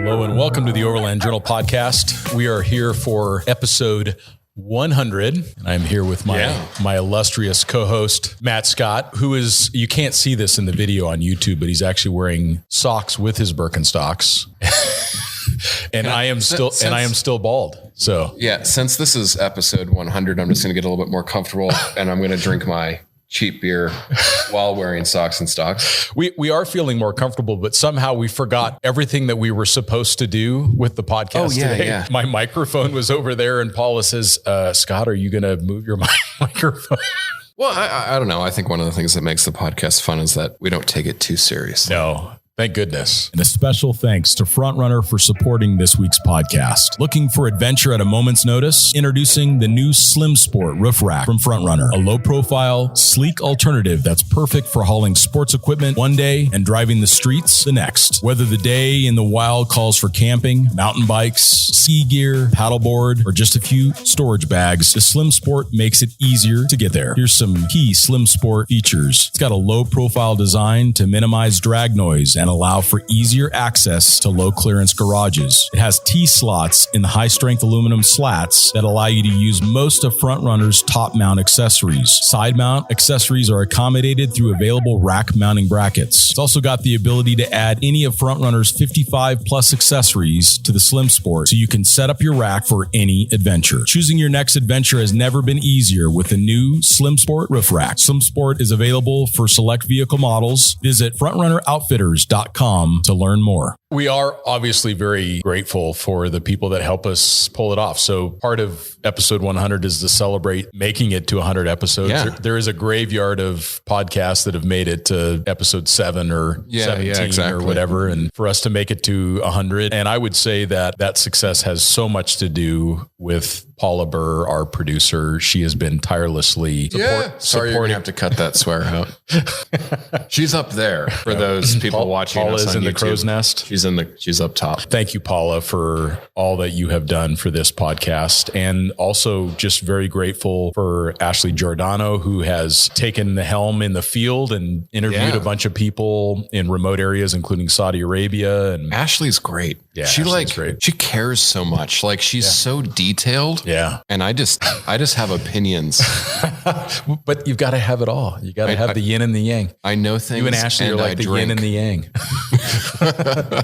Hello and welcome to the Overland Journal podcast. We are here for episode 100. And I'm here with my illustrious co-host, Matt Scott, who is, you can't see this in the video on YouTube, but he's actually wearing socks with his Birkenstocks. And I am still bald. So yeah, since this is episode 100, I'm just going to get a little bit more comfortable and I'm going to drink my cheap beer while wearing socks and stocks. We are feeling more comfortable, but somehow we forgot everything that we were supposed to do with the podcast today. Yeah. My microphone was over there and Paula says, Scott, are you going to move your microphone? Well, I don't know. I think one of the things that makes the podcast fun is that we don't take it too seriously. No. Thank goodness. And a special thanks to Frontrunner for supporting this week's podcast. Looking for adventure at a moment's notice? Introducing the new Slim Sport Roof Rack from Frontrunner. A low-profile, sleek alternative that's perfect for hauling sports equipment one day and driving the streets the next. Whether the day in the wild calls for camping, mountain bikes, ski gear, paddleboard, or just a few storage bags, the Slim Sport makes it easier to get there. Here's some key Slim Sport features. It's got a low-profile design to minimize drag noise and allow for easier access to low clearance garages. It has T-slots in the high strength aluminum slats that allow you to use most of Frontrunner's top mount accessories. Side mount accessories are accommodated through available rack mounting brackets. It's also got the ability to add any of Frontrunner's 55 plus accessories to the Slim Sport so you can set up your rack for any adventure. Choosing your next adventure has never been easier with the new Slim Sport Roof Rack. Slim Sport is available for select vehicle models. Visit frontrunneroutfitters.com to learn more. We are obviously very grateful for the people that help us pull it off. So part of episode 100 is to celebrate making it to 100 episodes. Yeah. There is a graveyard of podcasts that have made it to episode 7 or 17 or whatever. And for us to make it to 100. And I would say that success has so much to do with Paula Burr, our producer. She has been tirelessly Sorry, you're going to have to cut that swear out. She's up there for those people watching Paula us is on in YouTube. the crow's nest. She's up top. Thank you, Paula, for all that you have done for this podcast. And also just very grateful for Ashley Giordano, who has taken the helm in the field and interviewed a bunch of people in remote areas, including Saudi Arabia. And Ashley's great. Yeah, Ashley's great. She cares so much. Like she's so detailed. Yeah. And I just have opinions. But you've got to have it all. You got to have the yin and the yang. I know things. You and Ashley are like the yin and the yang.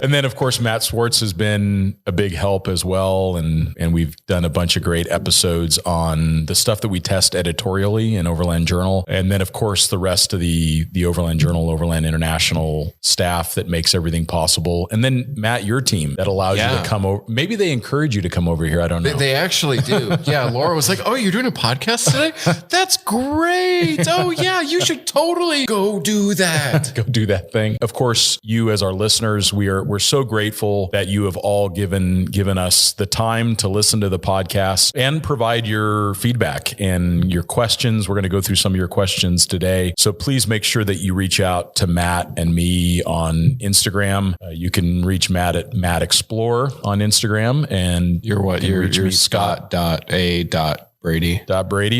And then, of course, Matt Swartz has been a big help as well. And we've done a bunch of great episodes on the stuff that we test editorially in Overland Journal. And then, of course, the rest of the Overland Journal, Overland International staff that makes everything possible. And then, Matt, your team that allows you to come over. Maybe they encourage you to come over here. I don't know. They actually do. Yeah. Laura was like, "Oh, you're doing a podcast today? That's great. Oh, yeah. You should totally go do that. Go do that thing." Of course, you as our listeners, we're so grateful that you have all given us the time to listen to the podcast and provide your feedback and your questions. We're going to go through some of your questions today. So please make sure that you reach out to Matt and me on Instagram. You can reach Matt at Matt Explorer on Instagram, and you're Scott.A.Brady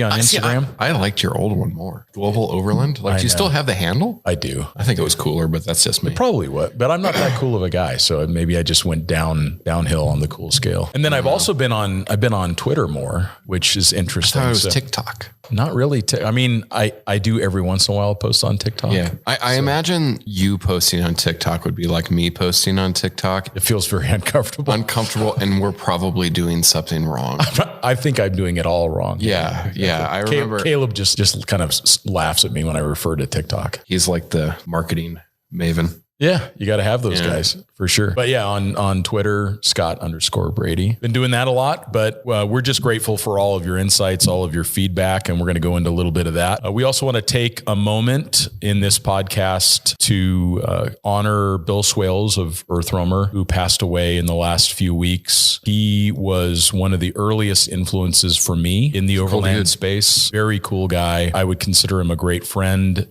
on Instagram. I liked your old one more. Global Overland. Like, do you still have the handle? I do. I think it was cooler, but that's just me. Probably what, but I'm not that cool of a guy. So maybe I just went downhill on the cool scale. And then I've also been on Twitter more, which is interesting. I thought it was TikTok. Not really. I mean, I do every once in a while post on TikTok. Yeah. I imagine you posting on TikTok would be like me posting on TikTok. It feels very uncomfortable. And we're probably doing something wrong. I think I'm doing it all wrong. Yeah. I remember Caleb just kind of laughs at me when I refer to TikTok. He's like the marketing maven. Yeah, you got to have those guys for sure. But yeah, on Twitter, Scott_Brady. Been doing that a lot, but we're just grateful for all of your insights, all of your feedback, and we're going to go into a little bit of that. We also want to take a moment in this podcast to honor Bill Swales of Earth Roamer, who passed away in the last few weeks. He was one of the earliest influences for me in the overland space. Very cool guy. I would consider him a great friend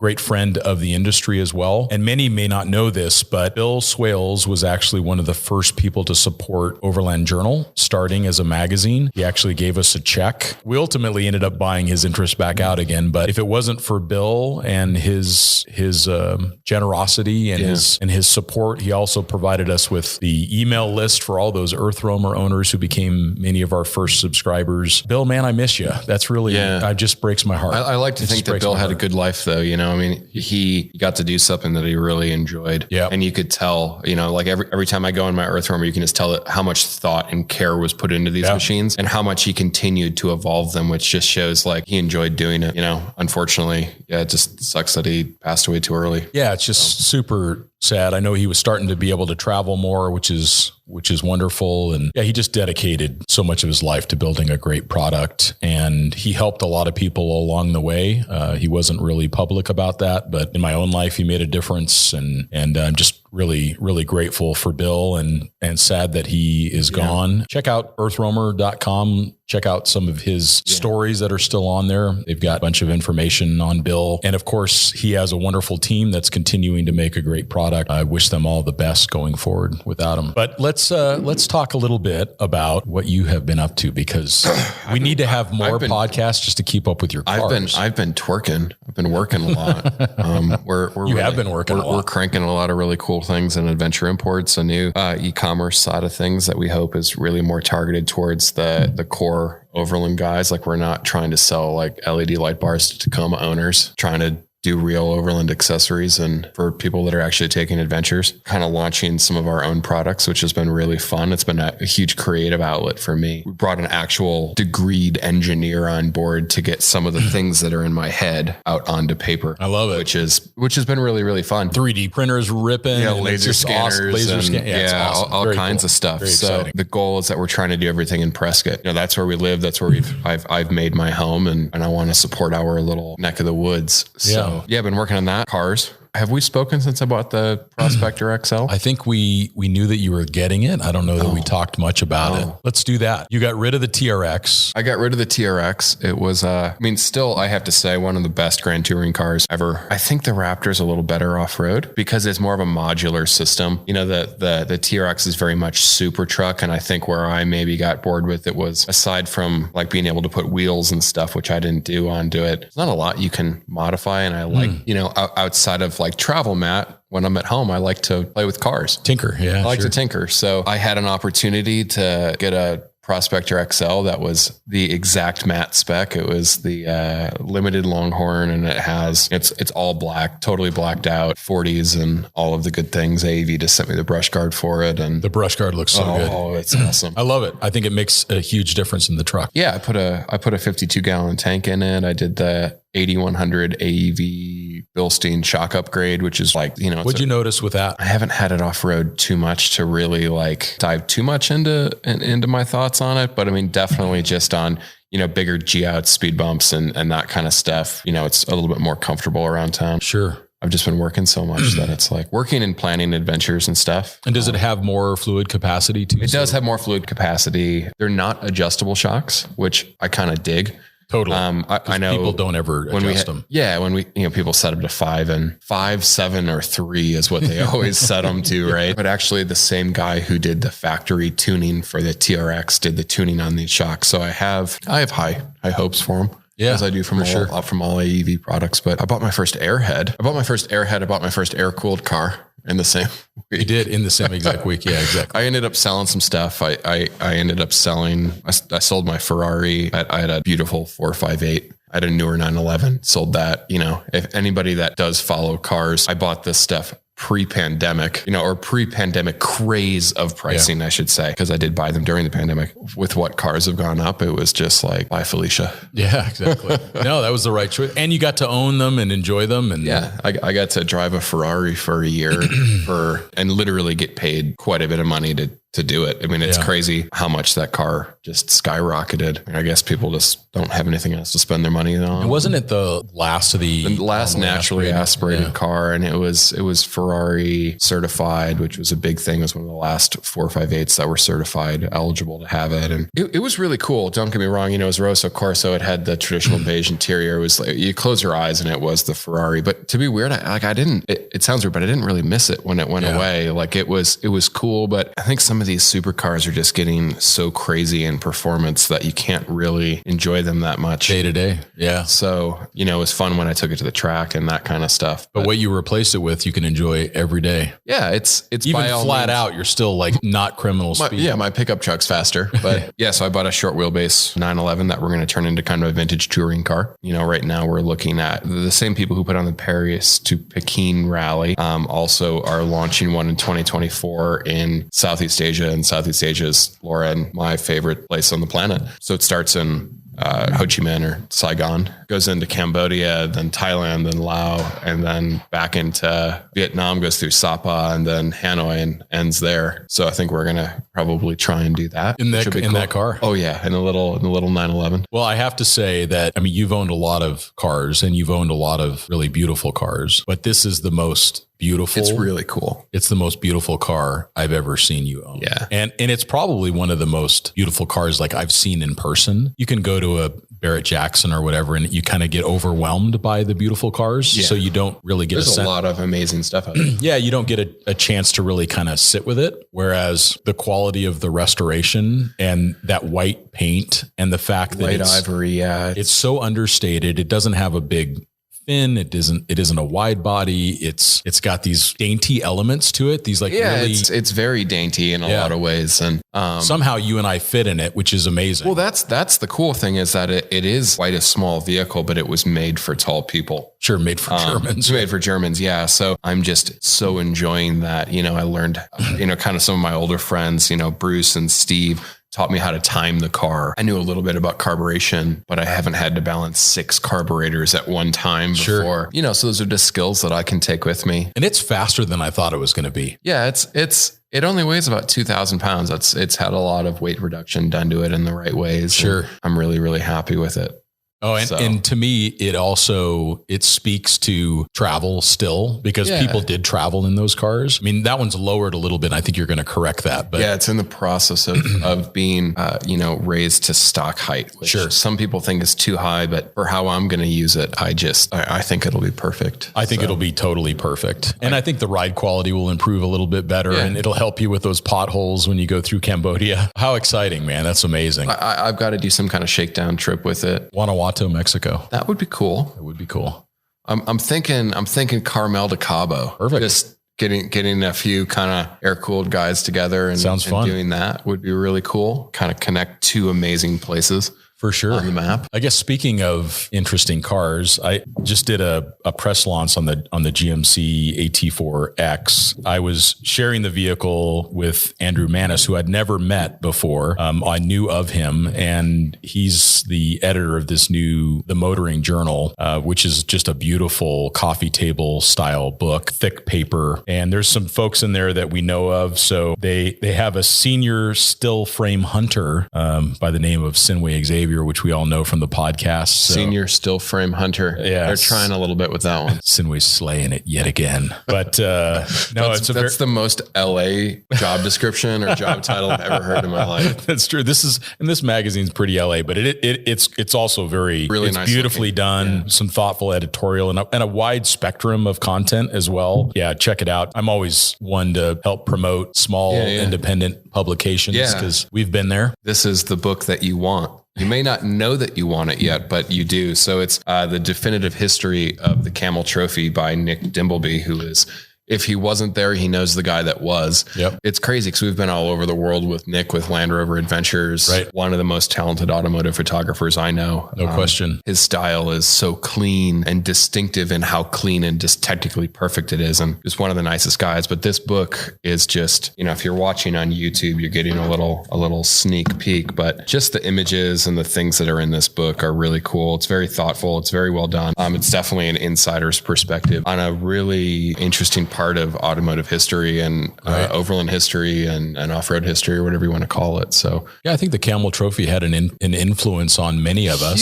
of the industry as well. And many may not know this, but Bill Swales was actually one of the first people to support Overland Journal, starting as a magazine. He actually gave us a check. We ultimately ended up buying his interest back out again. But if it wasn't for Bill and his generosity and his support, he also provided us with the email list for all those Earth Roamer owners who became many of our first subscribers. Bill, man, I miss you. That's really, it just breaks my heart. I like to think that Bill had a good life though. You know, I mean, he got to do something that he really enjoyed. Yeah. And you could tell, you know, like every time I go in my Earth Roamer, you can just tell how much thought and care was put into these machines and how much he continued to evolve them, which just shows like he enjoyed doing it. You know, unfortunately, it just sucks that he passed away too early. Yeah. It's just super sad. I know he was starting to be able to travel more, which is wonderful. And he just dedicated so much of his life to building a great product. And he helped a lot of people along the way. He wasn't really public about that, but in my own life, he made a difference. And I'm just really, really grateful for Bill and sad that he is gone. Check out earthroamer.com. Check out some of his stories that are still on there. They've got a bunch of information on Bill. And of course, he has a wonderful team that's continuing to make a great product. I wish them all the best going forward without him. But let's talk a little bit about what you have been up to, because we need to have more podcasts just to keep up with your cars. I've been twerking. I've been working a lot. We're cranking a lot of really cool things in Adventure Imports, a new e-commerce side of things that we hope is really more targeted towards the core Overland guys. Like, we're not trying to sell like LED light bars to Tacoma owners, trying to do real Overland accessories and for people that are actually taking adventures, kind of launching some of our own products, which has been really fun. It's been a huge creative outlet for me. We brought an actual degreed engineer on board to get some of the things that are in my head out onto paper. I love it. Which has been really, really fun. 3D printers ripping. Yeah, laser scanners. Awesome. It's awesome. All kinds cool. of stuff. Very so exciting. The goal is that we're trying to do everything in Prescott. You know, that's where we live. That's where I've made my home, and I want to support our little neck of the woods. So I've been working on that. Cars. Have we spoken since I bought the Prospector XL? I think we knew that you were getting it. I don't know that we talked much about it. Let's do that. You got rid of the TRX. I got rid of the TRX. It was, still, I have to say, one of the best Grand Touring cars ever. I think the Raptor's a little better off-road because it's more of a modular system. You know, the TRX is very much super truck. And I think where I maybe got bored with it was, aside from like being able to put wheels and stuff, which I didn't do onto it, there's not a lot you can modify. And I like, outside of like travel mat, when I'm at home, I like to play with cars. Tinker. Yeah. I like to tinker. So I had an opportunity to get a Prospector XL that was the exact matte spec. It was the limited Longhorn, and it's all black, totally blacked out, 40s and all of the good things. AEV just sent me the brush guard for it, and the brush guard looks so good. Oh, it's awesome. I love it. I think it makes a huge difference in the truck. Yeah, I put a 52 gallon tank in it. I did the 8100 AEV Bilstein shock upgrade, which is like, What'd you notice with that? I haven't had it off road too much to really like dive too much into my thoughts on it. But I mean, definitely just on, bigger G-outs, speed bumps and that kind of stuff. It's a little bit more comfortable around town. Sure. I've just been working so much that it's like working and planning adventures and stuff. And does it have more fluid capacity too? It does have more fluid capacity. They're not adjustable shocks, which I kind of dig. Totally. I know people don't ever adjust them. Yeah. When people set them to 5, 7 or 3 is what they always set them to. Right. But actually the same guy who did the factory tuning for the TRX did the tuning on these shocks. So I have high hopes for them. Yeah, as I do from all AEV products. But I bought my first Airhead. I bought my first air-cooled car in the same week. You did in the same exact week. Yeah, exactly. I ended up selling some stuff. I ended up selling, I sold my Ferrari. I had a beautiful 458. I had a newer 911, sold that. If anybody that does follow cars, I bought this stuff pre-pandemic, or pre-pandemic craze of pricing, I should say, because I did buy them during the pandemic. With what cars have gone up, it was just like, bye, Felicia. Yeah, exactly. No, that was the right choice. And you got to own them and enjoy them. And yeah, I got to drive a Ferrari for a year and literally get paid quite a bit of money to to do it. I mean, it's crazy how much that car just skyrocketed. I guess people just don't have anything else to spend their money on. And wasn't it the last of the last naturally aspirated car? And it was Ferrari certified, which was a big thing. It was one of the last 458s that were certified eligible to have it. And it was really cool. Don't get me wrong. It was Rosso Corso. It had the traditional beige interior. It was like, you close your eyes and it was the Ferrari. But to be weird, it sounds weird, but I didn't really miss it when it went away. Like it was cool, but I think some of these supercars are just getting so crazy in performance that you can't really enjoy them that much day to day. Yeah. So, it was fun when I took it to the track and that kind of stuff. But what you replaced it with, you can enjoy every day. Yeah. It's even flat out. You're still like not criminal speed. My pickup truck's faster, but so I bought a short wheelbase 911 that we're going to turn into kind of a vintage touring car. Right now we're looking at the same people who put on the Paris to Pekin rally. Also are launching one in 2024 in Southeast Asia, and Southeast Asia is Laura, my favorite place on the planet. So it starts in Ho Chi Minh or Saigon, goes into Cambodia, then Thailand, then Laos, and then back into Vietnam, goes through Sapa and then Hanoi and ends there. So I think we're going to probably try and do that. In that car? Oh yeah. In the little 911. Well, I have to say that, you've owned a lot of cars and you've owned a lot of really beautiful cars, but this is the most beautiful. It's really cool. It's the most beautiful car I've ever seen you own. Yeah. And it's probably one of the most beautiful cars like I've seen in person. You can go to a Barrett Jackson or whatever, and you kind of get overwhelmed by the beautiful cars. Yeah. So you don't really get There's a lot of amazing stuff out there. Yeah. You don't get a chance to really kind of sit with it. Whereas the quality of the restoration and that white paint and the fact that white ivory. Yeah. It's so understated. It doesn't have a big fin. It isn't a wide body. It's got these dainty elements to it. These really, it's very dainty in a lot of ways. And somehow you and I fit in it, which is amazing. Well, that's the cool thing is that it is quite a small vehicle, but it was made for tall people. Sure. Made for Germans. It's made for Germans. Yeah. So I'm just so enjoying that. I learned, kind of some of my older friends, Bruce and Steve taught me how to time the car. I knew a little bit about carburation, but I haven't had to balance 6 carburetors at one time before. So those are just skills that I can take with me. And it's faster than I thought it was going to be. Yeah, it only weighs about 2,000 pounds. It's had a lot of weight reduction done to it in the right ways. Sure. I'm really, really happy with it. Oh, and to me, it speaks to travel still because people did travel in those cars. That one's lowered a little bit. I think you're going to correct that. But yeah, it's in the process of being, raised to stock height, which some people think is too high, but for how I'm going to use it, I think it'll be perfect. I think it'll be totally perfect. And I think the ride quality will improve a little bit better and it'll help you with those potholes when you go through Cambodia. How exciting, man. That's amazing. I've got to do some kind of shakedown trip with it. Guanajuato, Mexico. That would be cool. It would be cool. I'm thinking Carmel to Cabo. Perfect. Just getting a few kind of air-cooled guys together and fun. Doing that would be really cool. Kind of connect 2 amazing places. For sure. On the map. I guess speaking of interesting cars, I just did a press launch on the GMC AT4X. I was sharing the vehicle with Andrew Manis, who I'd never met before. I knew of him, and he's the editor of this The Motoring Journal, which is just a beautiful coffee table style book, thick paper. And there's some folks in there that we know of. So they have a senior still frame hunter by the name of Sinway Xavier, which we all know from the podcast. So. Senior still frame hunter. Yeah. They're trying a little bit with that one. Sinway's slaying it yet again. But that's the most LA job description or job title I've ever heard in my life. That's true. This magazine's pretty LA, but it's also really nice, beautifully looking. Done. Yeah. Some thoughtful editorial and a wide spectrum of content as well. Yeah, check it out. I'm always one to help promote small independent publications because we've been there. This is the book that you want. You may not know that you want it yet, but you do. So it's the definitive history of the Camel Trophy by Nick Dimbleby, who is, if he wasn't there, he knows the guy that was. Yep. It's crazy because we've been all over the world with Nick with Land Rover Adventures, one of the most talented automotive photographers I know. No question. His style is so clean and distinctive in how clean and just technically perfect it is. And just one of the nicest guys. But this book is just, if you're watching on YouTube, you're getting a little sneak peek, but just the images and the things that are in this book are really cool. It's very thoughtful. It's very well done. It's definitely an insider's perspective on a really interesting part of automotive history and overland history and off-road history or whatever you want to call it. So yeah, I think the Camel Trophy had an influence on many of us.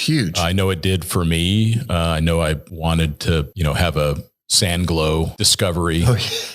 Huge. I know it did for me. I know I wanted to, have a sand glow discovery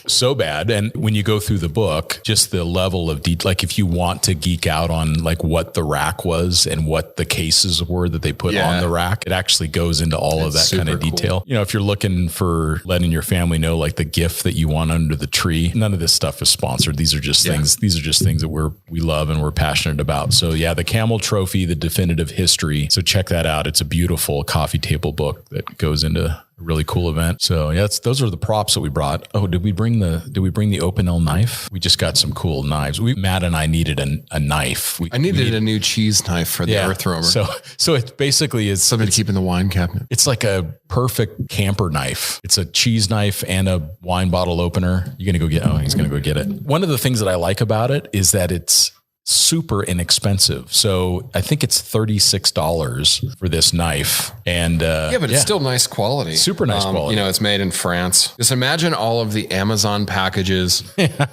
so bad. And when you go through the book, just the level of detail, like if you want to geek out on like what the rack was and what the cases were that they put on the rack, it actually goes into all of that kind of detail. Cool. If you're looking for letting your family know like the gift that you want under the tree, none of this stuff is sponsored. These are just things. These are just things that we love and we're passionate about. So yeah, the Camel Trophy, the definitive history. So check that out. It's a beautiful coffee table book that goes into a really cool event. So yeah, those are the props that we brought. Oh, did we bring the Open L knife? We just got some cool knives. Matt and I needed a knife. I needed a new cheese knife for the Earth Roamer. So it basically is something to keep in the wine cabinet. It's like a perfect camper knife. It's a cheese knife and a wine bottle opener. He's going to go get it. One of the things that I like about it is that it's super inexpensive. So I think it's $36 for this knife. And but it's still nice quality. Super nice quality. It's made in France. Just imagine all of the Amazon packages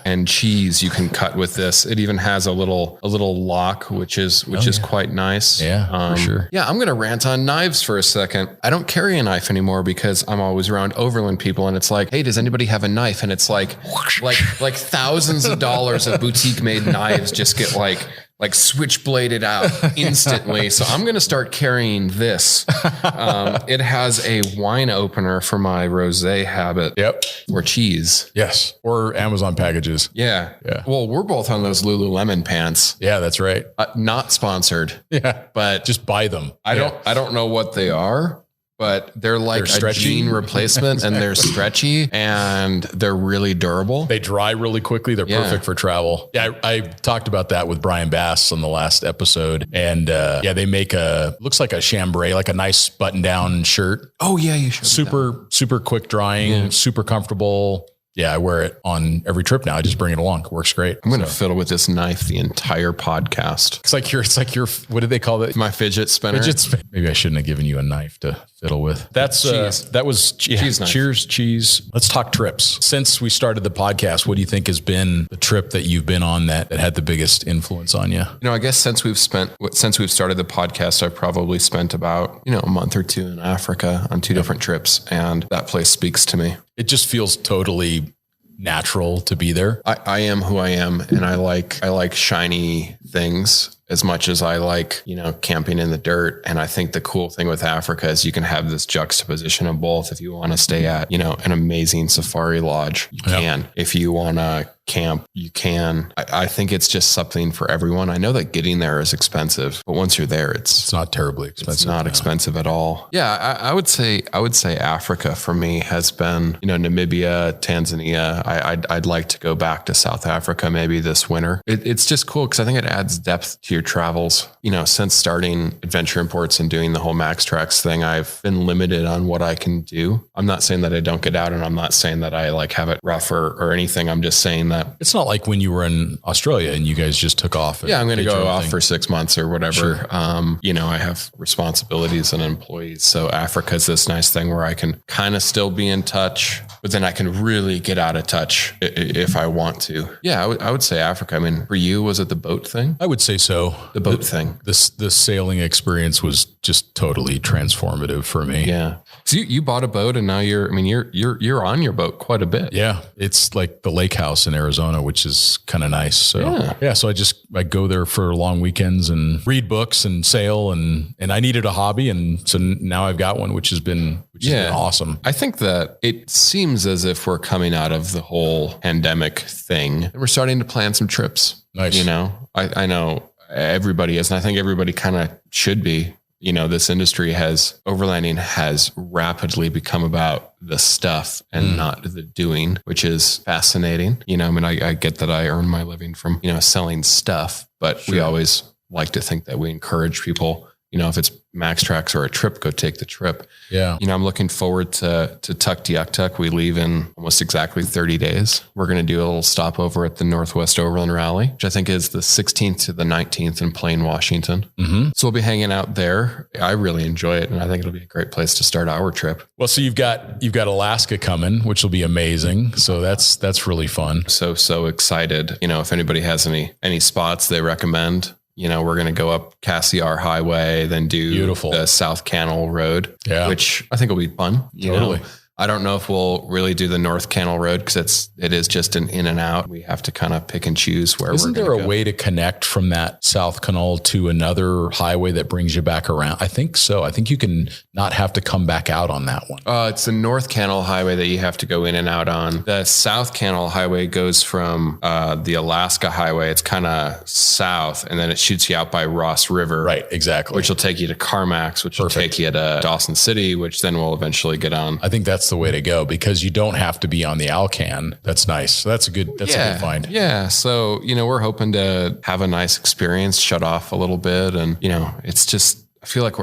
and cheese you can cut with this. It even has a little lock, which is quite nice. Yeah, for sure. Yeah, I'm going to rant on knives for a second. I don't carry a knife anymore because I'm always around overland people and it's like, hey, does anybody have a knife? And it's like thousands of dollars of boutique made knives just get like switchbladed out instantly. So I'm going to start carrying this. It has a wine opener for my rosé habit. Yep. Or cheese. Yes. Or Amazon packages. Yeah. Well, we're both on those Lululemon pants. Yeah, that's right. Not sponsored. Yeah. But just buy them. I don't know what they are. But they're like a jean replacement and they're stretchy and they're really durable. They dry really quickly. They're perfect for travel. Yeah, I talked about that with Brian Bass on the last episode. And they make looks like a chambray, like a nice button down shirt. Oh yeah, you should. Super quick drying, super comfortable. Yeah, I wear it on every trip now. I just bring it along. It works great. I'm going to fiddle with this knife the entire podcast. It's like your, what did they call it? My fidget spinner. Maybe I shouldn't have given you a knife to fiddle with. That's that was cheese. Cheers, cheese. Let's talk trips. Since we started the podcast, what do you think has been the trip that you've been on that had the biggest influence on you? I guess since we've started the podcast, I've probably spent about, a month or two in Africa on two different trips. And that place speaks to me. It just feels totally natural to be there. I am who I am. And I like shiny things as much as I like, camping in the dirt. And I think the cool thing with Africa is you can have this juxtaposition of both. If you want to stay at, an amazing safari lodge, you can. If you want to camp, you can. I think it's just something for everyone. I know that getting there is expensive, but once you're there, it's not terribly expensive. It's not expensive at all. Yeah. I would say Africa for me has been, Namibia, Tanzania. I'd like to go back to South Africa maybe this winter. It's just cool because I think it adds depth to your travels. Since starting Adventure Imports and doing the whole Max Tracks thing, I've been limited on what I can do. I'm not saying that I don't get out and I'm not saying that I have it rough or anything. I'm just saying that it's not like when you were in Australia and you guys just took off. Yeah, I'm going to go off for 6 months or whatever. Sure. I have responsibilities and employees. So Africa is this nice thing where I can kind of still be in touch, but then I can really get out of touch if I want to. Yeah, I would say Africa. I mean, for you, was it the boat thing? I would say so. The boat thing. The sailing experience was just totally transformative for me. Yeah. So you bought a boat and now you're on your boat quite a bit. Yeah. It's like the lake house in Arizona, which is kind of nice. So so I go there for long weekends and read books and sail and I needed a hobby. And so now I've got one, which has been awesome. I think that it seems as if we're coming out of the whole pandemic thing and we're starting to plan some trips. Nice. I know everybody is, and I think everybody kind of should be. This industry overlanding has rapidly become about the stuff and not the doing, which is fascinating. I get that I earn my living from, selling stuff, but we always like to think that we encourage people if it's Max Tracks or a trip, go take the trip. Yeah. I'm looking forward to Tuktoyaktuk. We leave in almost exactly 30 days. We're going to do a little stopover at the Northwest Overland Rally, which I think is the 16th to the 19th in Plain, Washington. Mm-hmm. So we'll be hanging out there. I really enjoy it. And I think it'll be a great place to start our trip. Well, so you've got Alaska coming, which will be amazing. So that's really fun. So excited. If anybody has any spots they recommend, we're going to go up Cassiar Highway, then do the South Canal Road, which I think will be fun. Totally. I don't know if we'll really do the North Canal Road because it is just an in and out. We have to kind of pick and choose where we're going to go. Isn't there a way to connect from that South Canal to another highway that brings you back around? I think so. I think you can not have to come back out on that one. It's the North Canal Highway that you have to go in and out on. The South Canal Highway goes from the Alaska Highway. It's kind of south, and then it shoots you out by Ross River. Right, exactly. Which will take you to Carmax, which will take you to Dawson City, which then we'll eventually get on. I think that's the way to go because you don't have to be on the Alcan. That's nice. So that's a good find. Yeah. So, we're hoping to have a nice experience, shut off a little bit. And, it's just, I feel like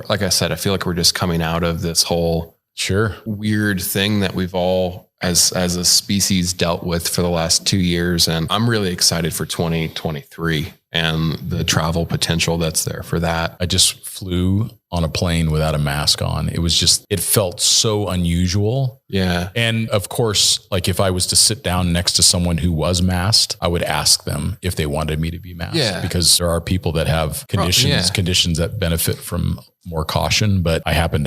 we're just coming out of this whole weird thing that we've all as a species dealt with for the last 2 years. And I'm really excited for 2023 and the travel potential that's there for that. I just flew on a plane without a mask on. It felt so unusual. Yeah. And of course, like if I was to sit down next to someone who was masked, I would ask them if they wanted me to be masked because there are people that have conditions that benefit from more caution, but that happened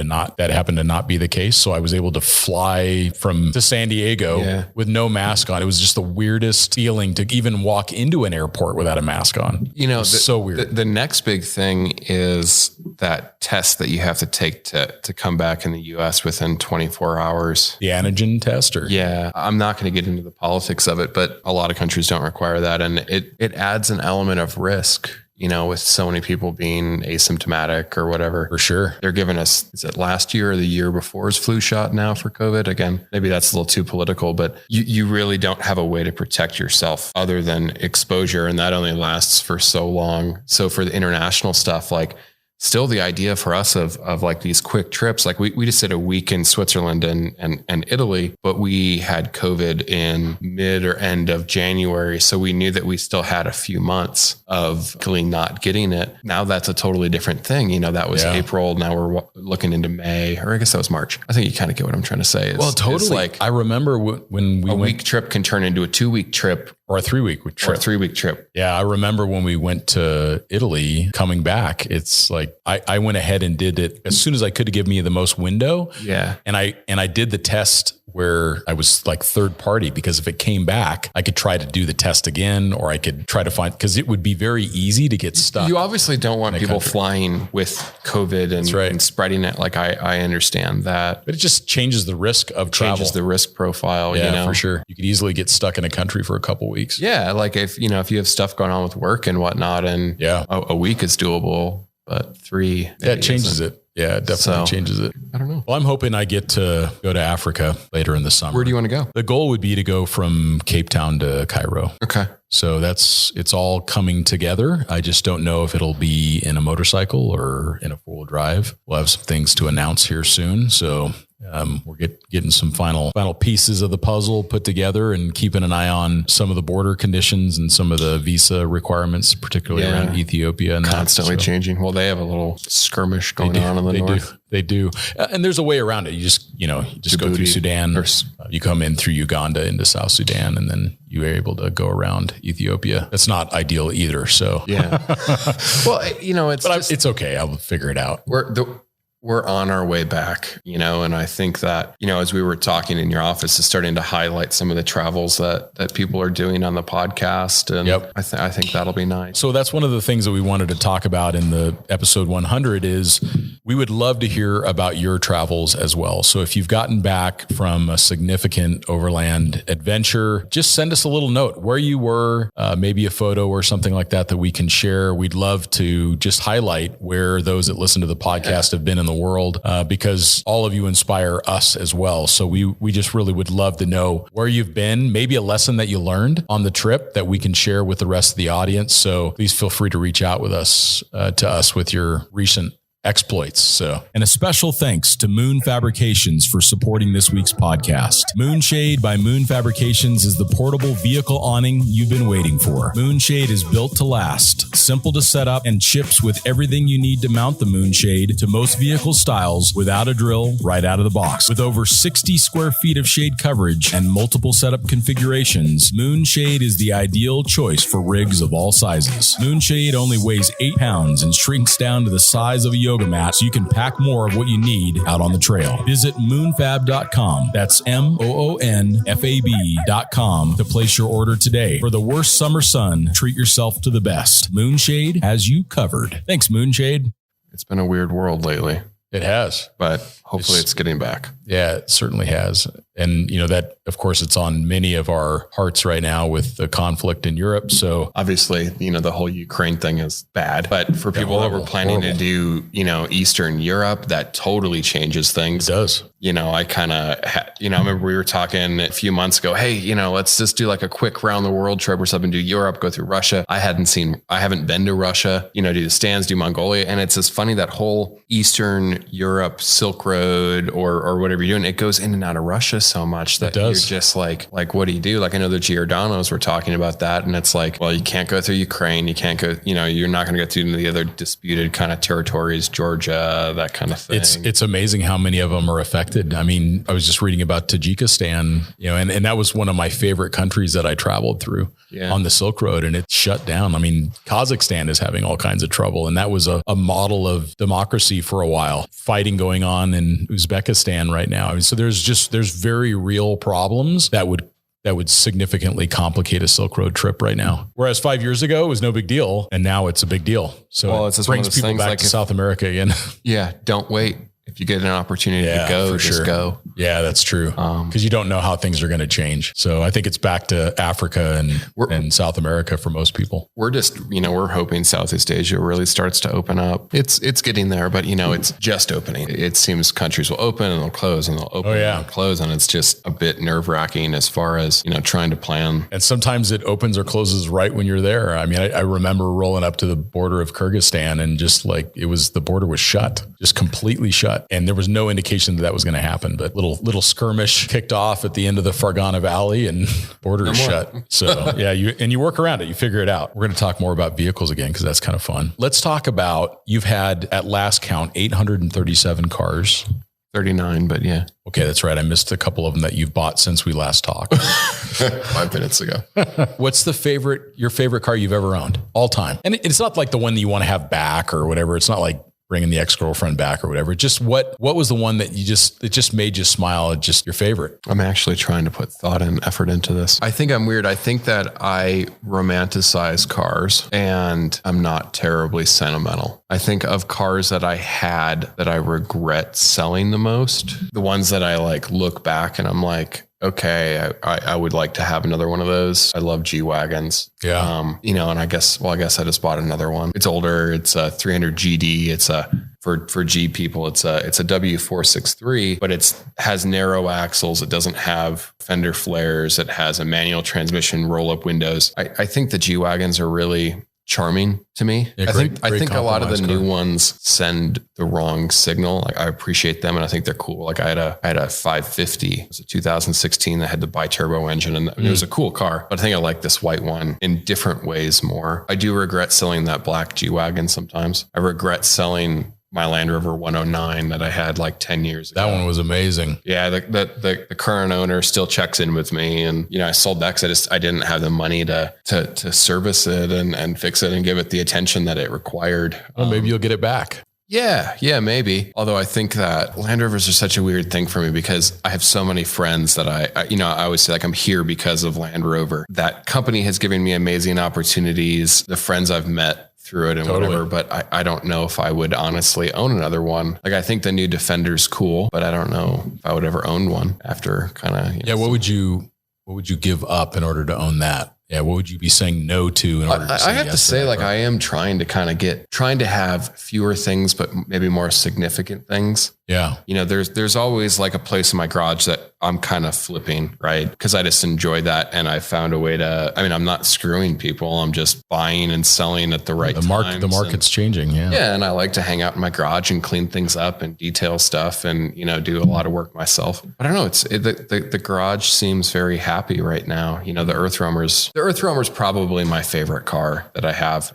to not be the case. So I was able to fly to San Diego with no mask on. It was just the weirdest feeling to even walk into an airport without a mask on. So weird. The next big thing is that test that you have to take to come back in the US within 24 hours. The antigen test I'm not going to get into the politics of it, but a lot of countries don't require that. And it adds an element of risk. With so many people being asymptomatic or whatever. For sure. They're giving us, is it last year or the year before's flu shot now for COVID? Again, maybe that's a little too political, but you really don't have a way to protect yourself other than exposure. And that only lasts for so long. So for the international stuff, like still the idea for us of like these quick trips, like we just did a week in Switzerland and Italy, but we had COVID in mid or end of January. So we knew that we still had a few months of not getting it. Now that's a totally different thing. That was April. Now we're looking into May, or I guess that was March. I think you kind of get what I'm trying to say. Well, totally. Like I remember when we week trip can turn into a 2-week trip. Or a 3-week trip. Or a 3-week trip. Yeah. I remember when we went to Italy coming back, it's like, I went ahead and did it as soon as I could to give me the most window. Yeah. And I did the test where I was like third party, because if it came back, I could try to do the test again, or I could try to find, because it would be very easy to get stuck. You obviously don't want people flying with COVID and spreading it. Like I understand that. But it just changes the risk of travel. Changes the risk profile. Yeah, for sure. You could easily get stuck in a country for a couple of weeks. Yeah. Like if you have stuff going on with work and whatnot, and a week is doable, but 3. That changes it. Yeah, it definitely changes it. I don't know. Well, I'm hoping I get to go to Africa later in the summer. Where do you want to go? The goal would be to go from Cape Town to Cairo. Okay. So it's all coming together. I just don't know if it'll be in a motorcycle or in a 4-wheel drive. We'll have some things to announce here soon. So we're getting some final pieces of the puzzle put together, and keeping an eye on some of the border conditions and some of the visa requirements, particularly around Ethiopia. And constantly changing. Well, they have a little skirmish going on in the north. They do. And there's a way around it. You just go through Sudan. You come in through Uganda into South Sudan, and then you are able to go around Ethiopia. That's not ideal either. So well, it's okay. I'll figure it out. We're on our way back, and I think that, as we were talking in your office, is starting to highlight some of the travels that people are doing on the podcast. And I think that'll be nice. So that's one of the things that we wanted to talk about in the episode 100 is we would love to hear about your travels as well. So if you've gotten back from a significant overland adventure, just send us a little note where you were, maybe a photo or something like that we can share. We'd love to just highlight where those that listen to the podcast have been in the world, because all of you inspire us as well. So we just really would love to know where you've been, maybe a lesson that you learned on the trip that we can share with the rest of the audience. So please feel free to reach out with us, to us with your recent exploits. So, and a special thanks to Moon Fabrications for supporting this week's podcast. Moonshade by Moon Fabrications is the portable vehicle awning you've been waiting for. Moonshade is built to last, simple to set up, and ships with everything you need to mount the Moonshade to most vehicle styles without a drill right out of the box. With over 60 square feet of shade coverage and multiple setup configurations, Moonshade is the ideal choice for rigs of all sizes. Moonshade only weighs 8 pounds and shrinks down to the size of a yoga mat, so you can pack more of what you need out on the trail. Visit moonfab.com. That's MOONFAB.com to place your order today. For the worst summer sun, treat yourself to the best. Moonshade has you covered. Thanks, Moonshade. It's been a weird world lately. It has. But hopefully it's getting back. Yeah, it certainly has. And, that, of course, it's on many of our hearts right now with the conflict in Europe. So obviously, the whole Ukraine thing is bad. But for people that were planning to do, Eastern Europe, that totally changes things. It does. I kind of, I remember we were talking a few months ago, hey, let's just do like a quick round the world trip or something, do Europe, go through Russia. I haven't been to Russia, do the stands, do Mongolia. And it's just funny that whole Eastern Europe, Silk Road or whatever you're doing, it goes in and out of Russia so much that you're just like, what do you do? Like I know the Giordano's were talking about that. And it's like, well, you can't go through Ukraine. You can't go, you're not going to go through the other disputed kind of territories, Georgia, that kind of thing. It's amazing how many of them are affected. I mean, I was just reading about Tajikistan, and that was one of my favorite countries that I traveled through on the Silk Road, and it shut down. I mean, Kazakhstan is having all kinds of trouble. And that was a model of democracy for a while. Fighting going on in Uzbekistan right now. I mean, so there's very real problems that would significantly complicate a Silk Road trip right now. Whereas 5 years ago, it was no big deal. And now it's a big deal. So it brings people back to South America again. Yeah. Don't wait. If you get an opportunity to go, just go. Yeah, that's true. Because you don't know how things are going to change. So I think it's back to Africa and South America for most people. We're just, we're hoping Southeast Asia really starts to open up. It's getting there, but it's just opening. It seems countries will open and they'll close and they'll open and they'll close. And it's just a bit nerve wracking as far as, trying to plan. And sometimes it opens or closes right when you're there. I mean, I remember rolling up to the border of Kyrgyzstan and just like the border was shut, just completely shut. And there was no indication that was going to happen, but little skirmish kicked off at the end of the Fargana Valley and border shut. So you work around it, you figure it out. We're going to talk more about vehicles again, because that's kind of fun. Let's talk about, you've had at last count, 837 cars. 39, but yeah. Okay, that's right. I missed a couple of them that you've bought since we last talked. 5 minutes ago. What's your favorite car you've ever owned all time? And it's not like the one that you want to have back or whatever. It's not like bringing the ex-girlfriend back or whatever. Just what was the one that it just made you smile? Just your favorite? I'm actually trying to put thought and effort into this. I think I'm weird. I think that I romanticize cars and I'm not terribly sentimental. I think of cars that I had that I regret selling the most, the ones that I look back and I'm like, okay, I would like to have another one of those. I love G-Wagons. Yeah. And I guess I just bought another one. It's older. It's a 300 GD. It's for G people, it's a W463, but it has narrow axles. It doesn't have fender flares. It has a manual transmission, roll-up windows. I think the G-Wagons are really charming to me. Yeah, I think a lot of the new ones send the wrong signal. I appreciate them and I think they're cool. I had a 550. It was a 2016 that had the bi-turbo engine and it was a cool car, but I think I like this white one in different ways more. I do regret selling that black G-Wagon sometimes. I regret selling my Land Rover 109 that I had 10 years ago. That one was amazing. Yeah. The current owner still checks in with me and, I sold that because I didn't have the money to service it and fix it and give it the attention that it required. Well, maybe you'll get it back. Yeah, maybe. Although I think that Land Rovers are such a weird thing for me because I have so many friends that I always say I'm here because of Land Rover. That company has given me amazing opportunities. The friends I've met through it and whatever, but I don't know if I would honestly own another one. I think the new Defender's cool, but I don't know if I would ever own one after kind of. Yeah. What would you give up in order to own that? Yeah. What would you be saying no to in order to say I have yes to say, that, I am trying to have fewer things, but maybe more significant things. Yeah. There's always like a place in my garage that I'm kind of flipping, right? Because I just enjoy that. And I found a way to, I'm not screwing people. I'm just buying and selling at the right time. The market's changing. Yeah. Yeah. And I like to hang out in my garage and clean things up and detail stuff and, do a lot of work myself. But I don't know. The garage seems very happy right now. The Earth Roamer's probably my favorite car that I have,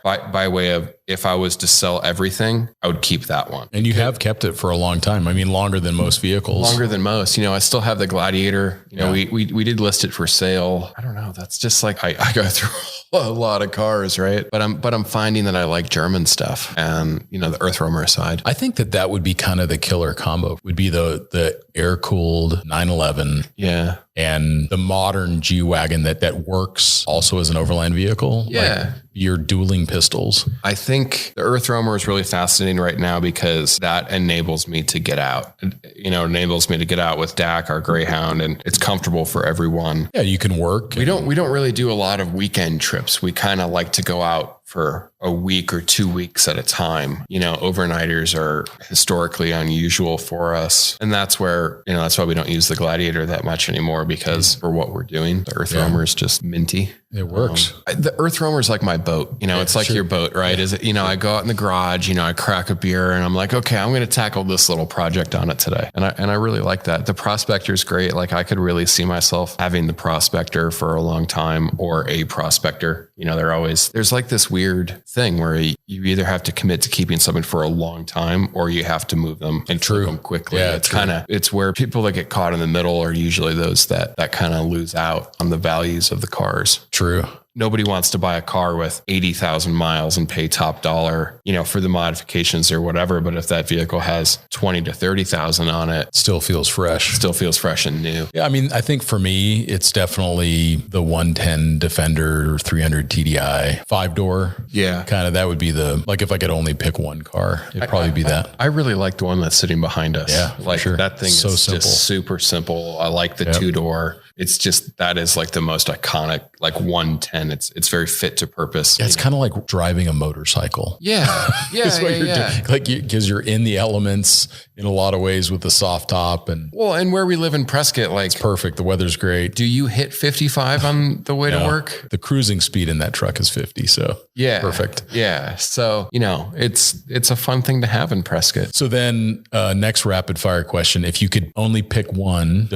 by way of, if I was to sell everything, I would keep that one. And you have kept it for a long time. Longer than most vehicles. Longer than most. I still have the Gladiator. We did list it for sale. I don't know. That's just like I go through a lot of cars, right? But I'm finding that I like German stuff and the Earth Roamer side. I think that would be kind of the killer combo. Would be the air cooled 911. Yeah. And the modern G-Wagon that works also as an overland vehicle. Yeah. Like your dueling pistols. I think the Earth Roamer is really fascinating right now because that enables me to get out. Enables me to get out with Dak, our Greyhound, and it's comfortable for everyone. Yeah, you can work. We don't really do a lot of weekend trips. We kind of like to go out for a week or 2 weeks at a time. Overnighters are historically unusual for us. And that's where, that's why we don't use the Gladiator that much anymore because for what we're doing, the Earth Roamer is just minty. It works. The Earth Roamer is like my boat. It's like your boat, right? Is it, I go out in the garage, I crack a beer and I'm like, okay, I'm going to tackle this little project on it today. And I really like that. The Prospector is great. Like I could really see myself having the Prospector for a long time or a Prospector. There's like this weird thing where you either have to commit to keeping something for a long time or you have to move them and flip them quickly. Yeah, it's where people that get caught in the middle are usually those that kind of lose out on the values of the cars. True. Nobody wants to buy a car with 80,000 miles and pay top dollar, for the modifications or whatever. But if that vehicle has 20 to 30,000 on it, still feels fresh and new. Yeah. I think for me, it's definitely the 110 Defender 300 TDI 5-door. Yeah. Kind of, that would be if I could only pick one car, it'd probably be that. I really like the one that's sitting behind us. Yeah. Like sure. That thing so is simple. Just super simple. I like the 2-door. It's just, that is like the most iconic, like 110. It's very fit to purpose. Yeah, it's kind of like driving a motorcycle. Yeah. Yeah. Doing. Like because you're in the elements in a lot of ways with the soft top and where we live in Prescott, like it's perfect. The weather's great. Do you hit 55 on the way to work? The cruising speed in that truck is 50. So yeah, perfect. Yeah. So, it's a fun thing to have in Prescott. So then next rapid fire question. If you could only pick one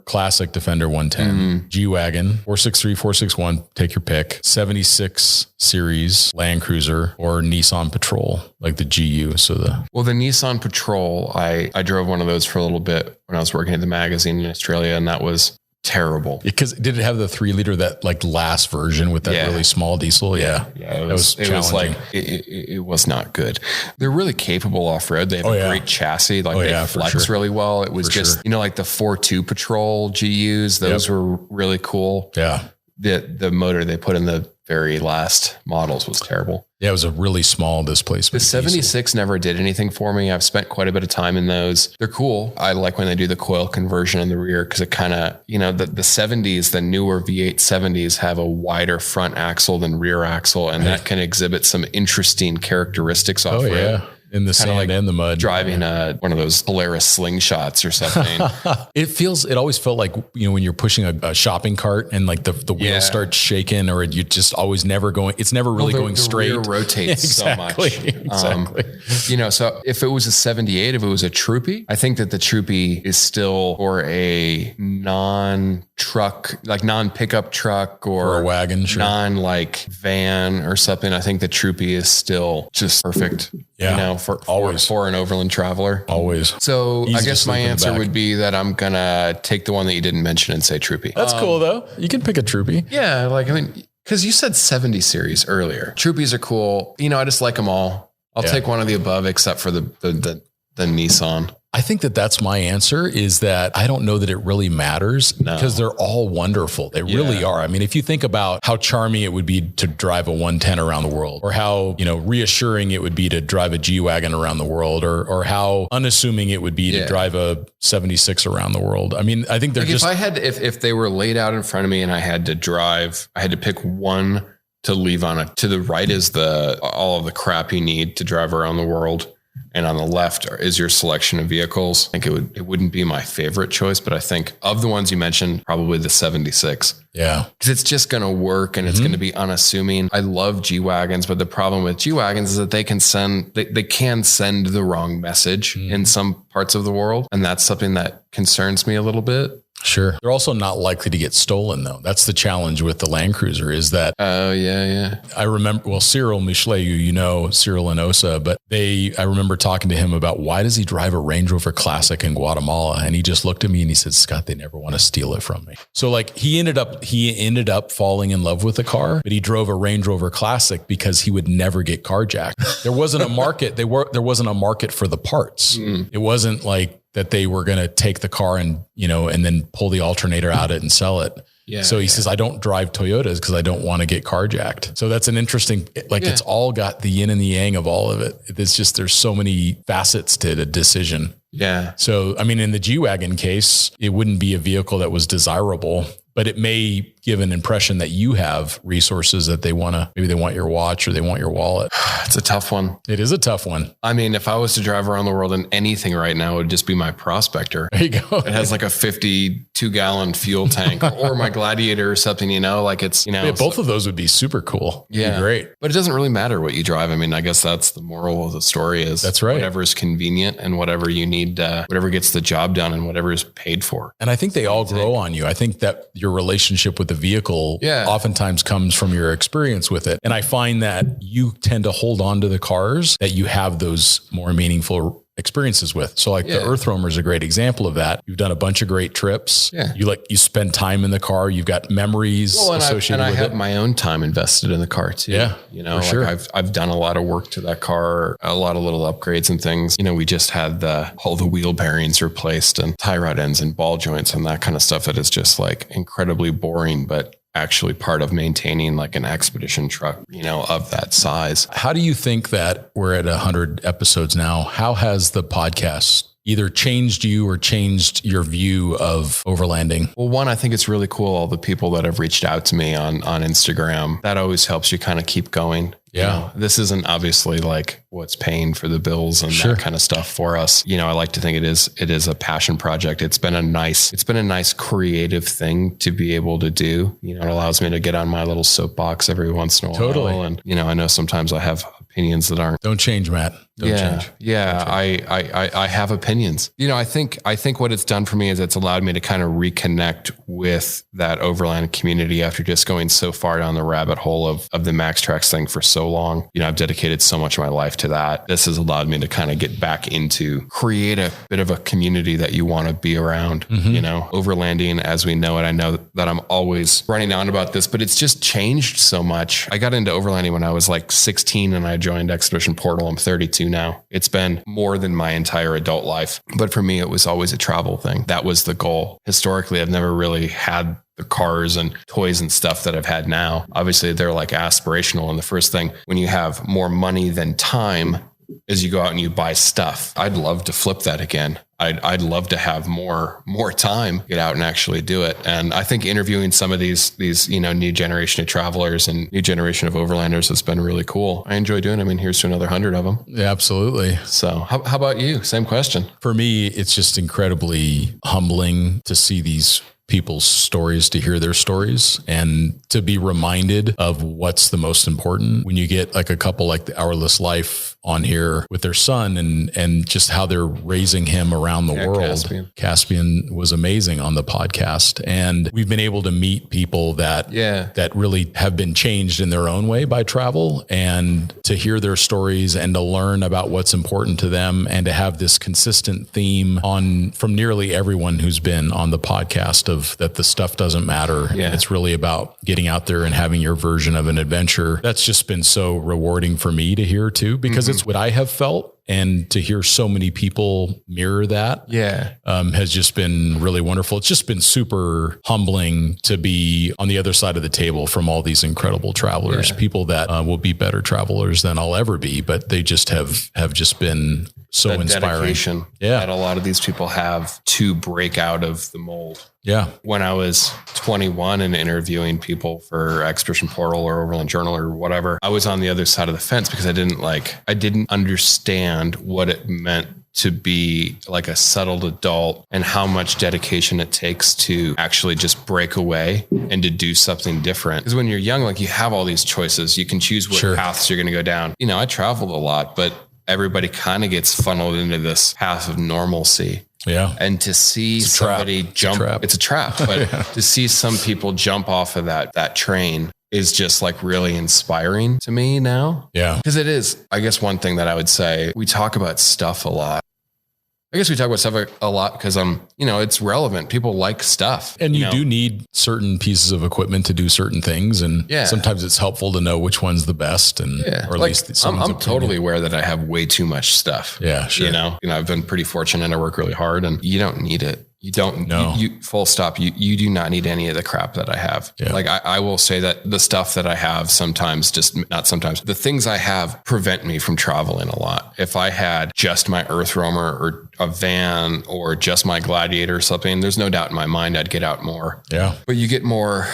classic Defender 110, G-Wagon, 463, 461, take your pick, 76 series Land Cruiser or Nissan Patrol, like the GU. The Nissan Patrol, I drove one of those for a little bit when I was working at the magazine in Australia, and that was terrible. Because did it have the 3-liter, that like last version with that really small diesel? Yeah. It was not good. They're really capable off-road. They have a great chassis. They flex really well. It was just, like the 4.2 Patrol GUs, those were really cool. Yeah. The motor they put in the very last models was terrible. Yeah, it was a really small displacement. The 76 never did anything for me. I've spent quite a bit of time in those. They're cool. I like when they do the coil conversion in the rear because it kind of, the 70s, the newer V8 70s have a wider front axle than rear axle, and that can exhibit some interesting characteristics off-road. Oh, yeah. In the sand and the mud. Driving one of those Polaris slingshots or something. It always felt like, when you're pushing a shopping cart and like the wheels start shaking, or you just always never going, it's never really going straight. The rear rotates so much. Exactly. So if it was a 78, if it was a Troopy, I think that the Troopy is still for a non-truck, like non-pickup truck or a wagon, non-like van or something. I think the Troopy is still just perfect. Yeah. For an overland traveler. Always. So I guess my answer would be that I'm going to take the one that you didn't mention and say Troopy. That's cool though. You can pick a Troopy. Yeah. Because you said 70 series earlier. Troopies are cool. I just like them all. I'll take one of the above except for the Nissan. I think that's my answer, is that I don't know that it really matters because they're all wonderful. They really are. If you think about how charming it would be to drive a 110 around the world, or how, reassuring it would be to drive a G-Wagon around the world, or how unassuming it would be to drive a 76 around the world. I think they're just... If they were laid out in front of me and I had to pick one to leave on it. To the right is all of the crap you need to drive around the world. and on the left is your selection of vehicles. I think it wouldn't be my favorite choice, but I think of the ones you mentioned, probably the 76. Yeah. Because it's just going to work and it's going to be unassuming. I love G-Wagons, but the problem with G-Wagons is that they can send the wrong message in some parts of the world. And that's something that concerns me a little bit. Sure. They're also not likely to get stolen, though. That's the challenge with the Land Cruiser is that. Oh, yeah. I remember, Cyril Micheleau, Cyril and Osa, but I remember talking to him about why does he drive a Range Rover Classic in Guatemala? And he just looked at me and he said, Scott, they never want to steal it from me. So like he ended up falling in love with the car, but he drove a Range Rover Classic because he would never get carjacked. There wasn't a market. There wasn't a market for the parts. It wasn't like that they were going to take the car and then pull the alternator out of it and sell it. Yeah, so he says, I don't drive Toyotas because I don't want to get carjacked. So that's an interesting, it's all got the yin and the yang of all of it. It's just, there's so many facets to the decision. Yeah. So, I mean, in the G-Wagon case, it wouldn't be a vehicle that was desirable, but it may give an impression that you have resources that maybe they want your watch or they want your wallet. It's a tough one. It is a tough one. I mean, if I was to drive around the world in anything right now, it would just be my Prospector. There you go. It has like a 52-gallon fuel tank or my Gladiator or something, it's, both of those would be super cool. Yeah. Be great. But it doesn't really matter what you drive. I mean, I guess that's the moral of the story is that's right. Whatever is convenient and whatever you need, whatever gets the job done and whatever is paid for. And I think they all grow on you. I think that your relationship with the vehicle oftentimes comes from your experience with it. And I find that you tend to hold on to the cars that you have those more meaningful experiences with. So like the Earth Roamer is a great example of that. You've done a bunch of great trips. Yeah. You spend time in the car. You've got memories associated with it. And I have my own time invested in the car too. Yeah. Sure. I've done a lot of work to that car, a lot of little upgrades and things. We just had all the wheel bearings replaced and tie rod ends and ball joints and that kind of stuff that is just like incredibly boring, but actually part of maintaining like an expedition truck, of that size. How do you think that we're at 100 episodes now? How has the podcast either changed you or changed your view of overlanding? Well, one, I think it's really cool. All the people that have reached out to me on Instagram, that always helps you kind of keep going. Yeah. This isn't obviously like what's paying for the bills and that kind of stuff for us. I like to think it is a passion project. It's been a nice creative thing to be able to do. It allows me to get on my little soapbox every once in a while. Totally. And, I know sometimes I have opinions that aren't. Don't change, Matt. Don't change. Yeah. I have opinions. I think what it's done for me is it's allowed me to kind of reconnect with that overland community after just going so far down the rabbit hole of the MaxTrax thing for so long. I've dedicated so much of my life to that. This has allowed me to kind of get back into create a bit of a community that you want to be around, overlanding as we know it. I know that I'm always running on about this, but it's just changed so much. I got into overlanding when I was like 16 and I joined Expedition Portal. I'm 32 now. It's been more than my entire adult life. But for me, it was always a travel thing. That was the goal. Historically, I've never really had the cars and toys and stuff that I've had now. Obviously, they're like aspirational. And the first thing, when you have more money than time, is you go out and you buy stuff. I'd love to flip that again. I'd love to have more time, get out and actually do it. And I think interviewing some of these new generation of travelers and new generation of overlanders has been really cool. I enjoy doing it. I mean, here's to another 100 of them. Yeah, absolutely. So how about you? Same question. For me, it's just incredibly humbling to see these people's stories, to hear their stories and to be reminded of what's the most important. When you get like a couple like the Hourless Life on here with their son and just how they're raising him around the world. Caspian was amazing on the podcast. And we've been able to meet people that really have been changed in their own way by travel, and to hear their stories and to learn about what's important to them, and to have this consistent theme from nearly everyone who's been on the podcast of that the stuff doesn't matter. Yeah. It's really about getting out there and having your version of an adventure. That's just been so rewarding for me to hear too, because it's what I have felt. And to hear so many people mirror that has just been really wonderful. It's just been super humbling to be on the other side of the table from all these incredible travelers, people that will be better travelers than I'll ever be, but they just have just been so inspiring. Dedication that a lot of these people have to break out of the mold. Yeah. When I was 21 and interviewing people for Expedition Portal or Overland Journal or whatever, I was on the other side of the fence because I didn't understand what it meant to be like a settled adult and how much dedication it takes to actually just break away and to do something different. Because when you're young, like you have all these choices. You can choose what paths you're going to go down. You know, I traveled a lot, but everybody kind of gets funneled into this path of normalcy. Yeah. And to see somebody jump, it's a trap, but to see some people jump off of that train is just like really inspiring to me now. Yeah. Because it is, I guess one thing that I would say, we talk about stuff a lot. I guess we talk about stuff a lot because it's relevant. People like stuff. And you do need certain pieces of equipment to do certain things. And sometimes it's helpful to know which one's the best. And or at least I'm totally aware that I have way too much stuff. Yeah, sure. You know, I've been pretty fortunate. I work really hard and you don't need it. You don't, you full stop. You do not need any of the crap that I have. Yeah. Like I will say that the stuff that I have the things I have prevent me from traveling a lot. If I had just my Earth Roamer or a van or just my Gladiator or something, there's no doubt in my mind I'd get out more. Yeah. But you get more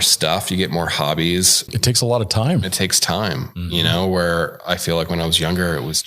stuff, you get more hobbies. It takes a lot of time. It takes time, where I feel like when I was younger, I was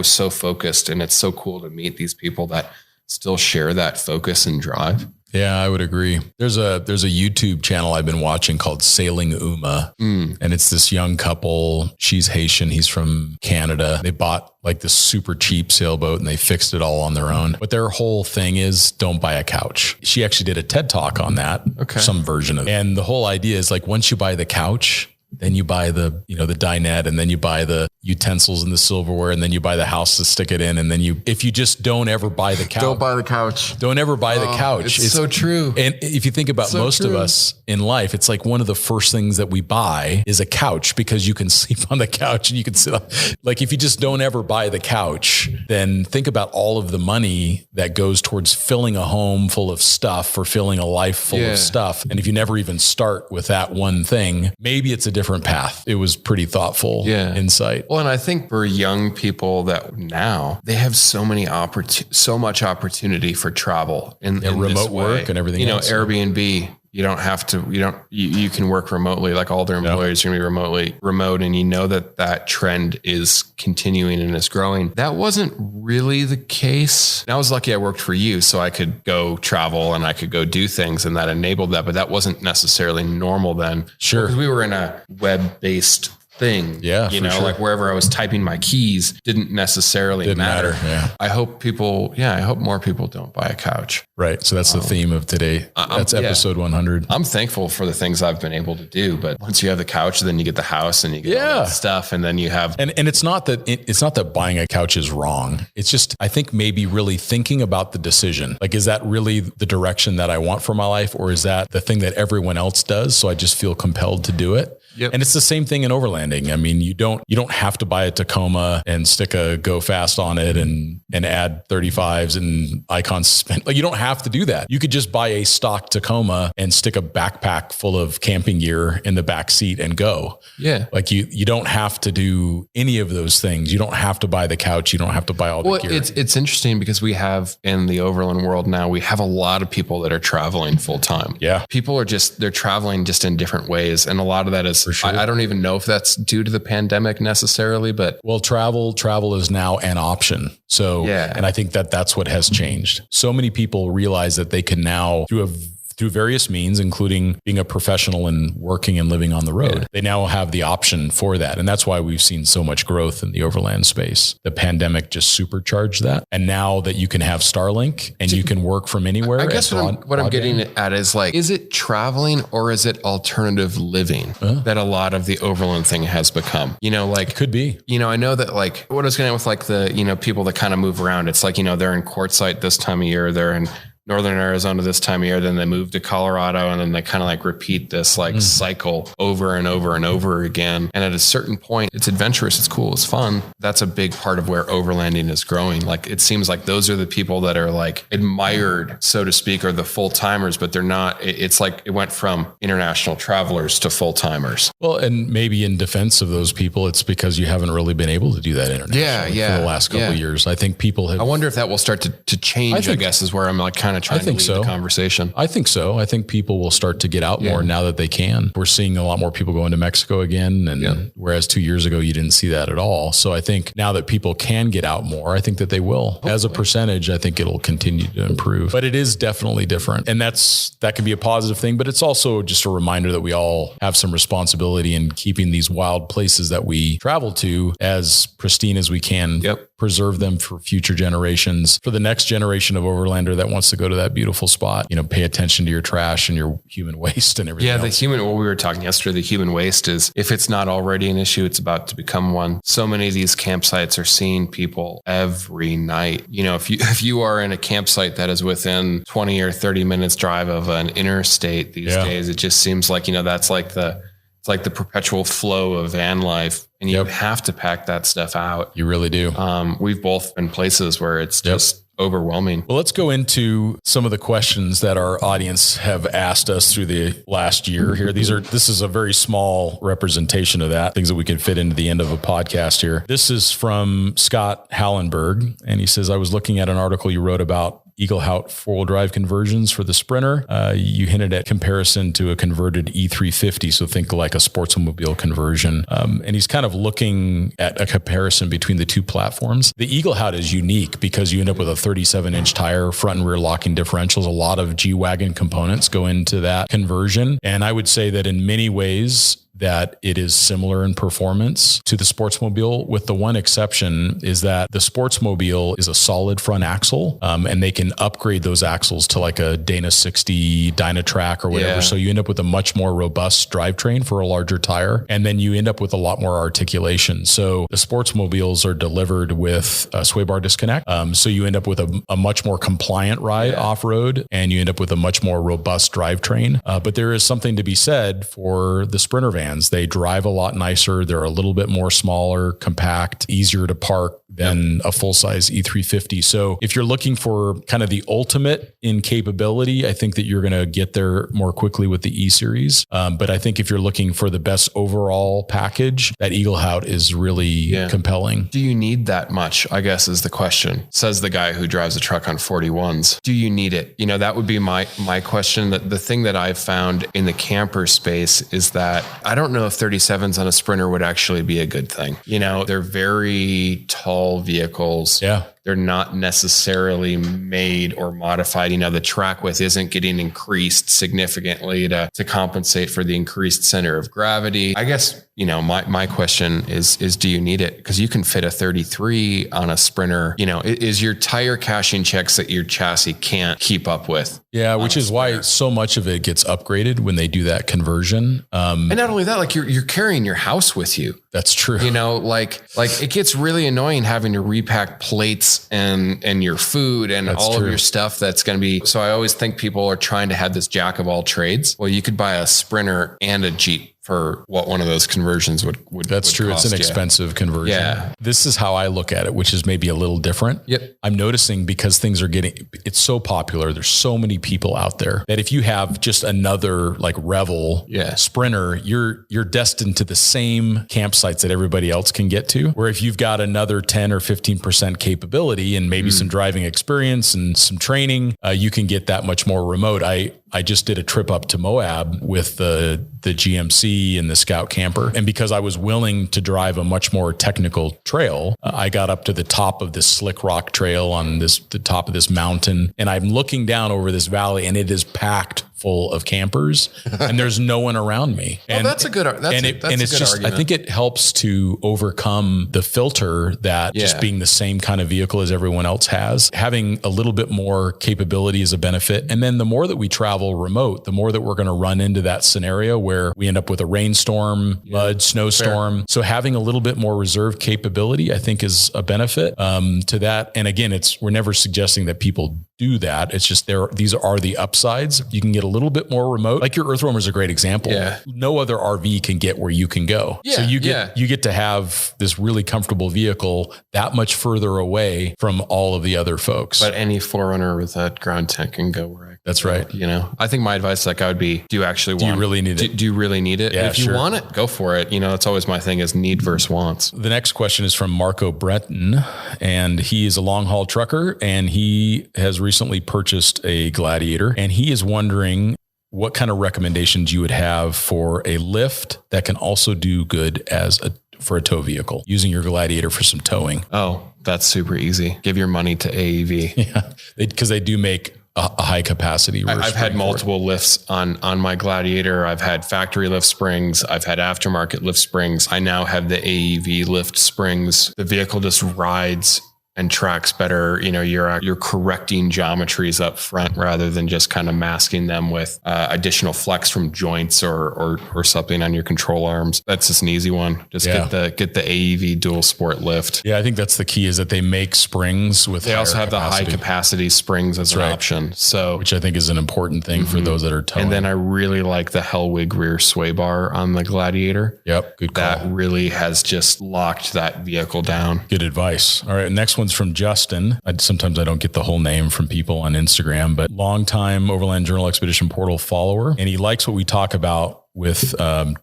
so focused, and it's so cool to meet these people that still share that focus and drive. Yeah, I would agree. There's a YouTube channel I've been watching called Sailing Uma. And it's this young couple. She's Haitian. He's from Canada. They bought like this super cheap sailboat and they fixed it all on their own. But their whole thing is don't buy a couch. She actually did a TED Talk on that. Okay. Some version of it. And the whole idea is like, once you buy the couch, then you buy the dinette, and then you buy the utensils and the silverware, and then you buy the house to stick it in. And then if you just don't ever buy the couch, don't ever buy the couch. It's so true. And if you think about most of us in life, it's like one of the first things that we buy is a couch because you can sleep on the couch and you can sit on. Like if you just don't ever buy the couch, then think about all of the money that goes towards filling a home full of stuff or filling a life full of stuff. And if you never even start with that one thing, maybe it's a different path. It was pretty thoughtful insight. Well, and I think for young people that now they have so much opportunity for travel in remote work and everything. Airbnb. You can work remotely. Like all their employees are going to be remote. And you know that trend is continuing and is growing. That wasn't really the case. And I was lucky I worked for you, so I could go travel and I could go do things, and that enabled that. But that wasn't necessarily normal then. Sure. Because we were in a web-based thing. Yeah. Like wherever I was typing my keys didn't necessarily matter. Yeah. I hope more people don't buy a couch. Right. So that's the theme of today. That's episode 100. I'm thankful for the things I've been able to do, but once you have the couch, then you get the house and you get all that stuff. And then you have, and it's not that buying a couch is wrong. It's just, I think maybe really thinking about the decision. Like, is that really the direction that I want for my life? Or is that the thing that everyone else does? So I just feel compelled to do it. Yep. And it's the same thing in overlanding. I mean, you don't have to buy a Tacoma and stick a Go Fast on it and add 35s and icon suspend. Like, you don't have to do that. You could just buy a stock Tacoma and stick a backpack full of camping gear in the back seat and go. Yeah. Like you don't have to do any of those things. You don't have to buy the couch. You don't have to buy all the gear. It's interesting because we have in the overland world now, we have a lot of people that are traveling full time. Yeah. People they're traveling just in different ways. And a lot of that is, sure. I don't even know if that's due to the pandemic necessarily, but travel is now an option. So, and I think that's what has changed. So many people realize that they can now through various means, including being a professional and working and living on the road. They now have the option for that. And that's why we've seen so much growth in the overland space. The pandemic just supercharged that. And now that you can have Starlink and you can work from anywhere. I guess what I'm getting at is like, is it traveling or is it alternative living that a lot of the overland thing has become? Like it could be. I know that like what I was getting with like the, people that kind of move around. It's like, they're in Quartzsite this time of year. They're in Northern Arizona this time of year, then they move to Colorado, and then they kind of like repeat this like cycle over and over and over again. And at a certain point, it's adventurous, it's cool, it's fun. That's a big part of where overlanding is growing. Like it seems like those are the people that are like admired, so to speak, are the full timers, but they're not. It's like it went from international travelers to full timers. Well, and maybe in defense of those people, it's because you haven't really been able to do that internationally for the last couple of years. I think people have. I wonder if that will start to change. I guess is where I'm like kind of trying to lead the conversation. I think so. I think people will start to get out more now that they can. We're seeing a lot more people going to Mexico again, and whereas 2 years ago you didn't see that at all. So I think now that people can get out more, I think that they will. Hopefully. As a percentage, I think it'll continue to improve. But it is definitely different, and that can be a positive thing. But it's also just a reminder that we all have some responsibility in keeping these wild places that we travel to as pristine as we can. Preserve them for future generations, for the next generation of overlander that wants to go to that beautiful spot. Pay attention to your trash and your human waste and everything else. What we were talking yesterday, the human waste is, if it's not already an issue, it's about to become one. So many of these campsites are seeing people every night. If you are in a campsite that is within 20 or 30 minutes drive of an interstate these days, it just seems like, that's like it's like the perpetual flow of van life, and you have to pack that stuff out. You really do. We've both been places where it's just overwhelming. Well, let's go into some of the questions that our audience have asked us through the last year here. This is a very small representation of that, things that we can fit into the end of a podcast here. This is from Scott Hallenberg, and he says, I was looking at an article you wrote about Eaglehout four-wheel drive conversions for the Sprinter. You hinted at comparison to a converted E350, so think like a sportsmobile conversion. And he's kind of looking at a comparison between the two platforms. The Eaglehout is unique because you end up with a 37-inch tire, front and rear locking differentials. A lot of G-Wagon components go into that conversion. And I would say that in many ways, that it is similar in performance to the Sportsmobile, with the one exception is that the Sportsmobile is a solid front axle, and they can upgrade those axles to like a Dana 60 Dynatrac or whatever. So you end up with a much more robust drivetrain for a larger tire, and then you end up with a lot more articulation. So the Sportsmobiles are delivered with a sway bar disconnect. So you end up with a much more compliant ride off-road, and you end up with a much more robust drivetrain. But there is something to be said for the Sprinter van. They drive a lot nicer. They're a little bit more smaller, compact, easier to park than a full-size E350. So if you're looking for kind of the ultimate in capability, I think that you're going to get there more quickly with the E-Series. But I think if you're looking for the best overall package, that Eaglehout is really compelling. Do you need that much, I guess, is the question. Says the guy who drives a truck on 41s. Do you need it? That would be my question. That the thing that I've found in the camper space is that I don't know if 37s on a Sprinter would actually be a good thing. They're very tall vehicles. They're not necessarily made or modified. The track width isn't getting increased significantly to compensate for the increased center of gravity. I guess, my question is do you need it? Because you can fit a 33 on a Sprinter. Is your tire cashing checks that your chassis can't keep up with? Yeah, which is why so much of it gets upgraded when they do that conversion. And not only that, like you're carrying your house with you. That's true. Like it gets really annoying having to repack plates and your food and all of your stuff that's going to be. So I always think people are trying to have this jack of all trades. Well, you could buy a Sprinter and a Jeep for what one of those conversions would That's true. It's an expensive conversion. Yeah. This is how I look at it, which is maybe a little different. I'm noticing because things are it's so popular. There's so many people out there that if you have just another like Revel Sprinter, you're destined to the same campsites that everybody else can get to. Where if you've got another 10 or 15% capability and maybe some driving experience and some training, you can get that much more remote. I just did a trip up to Moab with the GMC and the Scout camper. And because I was willing to drive a much more technical trail, I got up to the top of this slick rock trail on the top of this mountain. And I'm looking down over this valley and it is packed full of campers and there's no one around me. And that's a good argument. I think it helps to overcome the filter that just being the same kind of vehicle as everyone else has. Having a little bit more capability is a benefit. And then the more that we travel remote, the more that we're going to run into that scenario where we end up with a rainstorm, mud, snowstorm. Fair. So having a little bit more reserve capability, I think, is a benefit to that. And again, we're never suggesting that people do that. It's just these are the upsides. You can get a little bit more remote. Like your Earthroamer is a great example. Yeah. No other RV can get where you can go. Yeah, so you get to have this really comfortable vehicle that much further away from all of the other folks. But any 4Runner with that ground tent can go where I can. That's right. I think my advice to that guy would be, do you really need it? Do you really need it? Yeah, if you want it, go for it. That's always my thing is need versus wants. The next question is from Marco Breton, and he is a long haul trucker and he has recently purchased a Gladiator, and he is wondering what kind of recommendations you would have for a lift that can also do good for a tow vehicle, using your Gladiator for some towing. Oh, that's super easy. Give your money to AEV. Yeah, because they do make a high capacity. I've had multiple lifts on my Gladiator. I've had factory lift springs. I've had aftermarket lift springs. I now have the AEV lift springs. The vehicle just rides and tracks better. You're correcting geometries up front rather than just kind of masking them with additional flex from joints or something on your control arms. That's just an easy one. Just get the AEV dual sport lift. Yeah, I think that's the key is that they make springs with. They also have capacity. The high capacity springs as an option. So, which I think is an important thing for those that are towing. And then I really like the Hellwig rear sway bar on the Gladiator. Yep, good call. That really has just locked that vehicle down. Good advice. All right, next one from Justin. Sometimes I don't get the whole name from people on Instagram, but longtime Overland Journal Expedition Portal follower. And he likes what we talk about with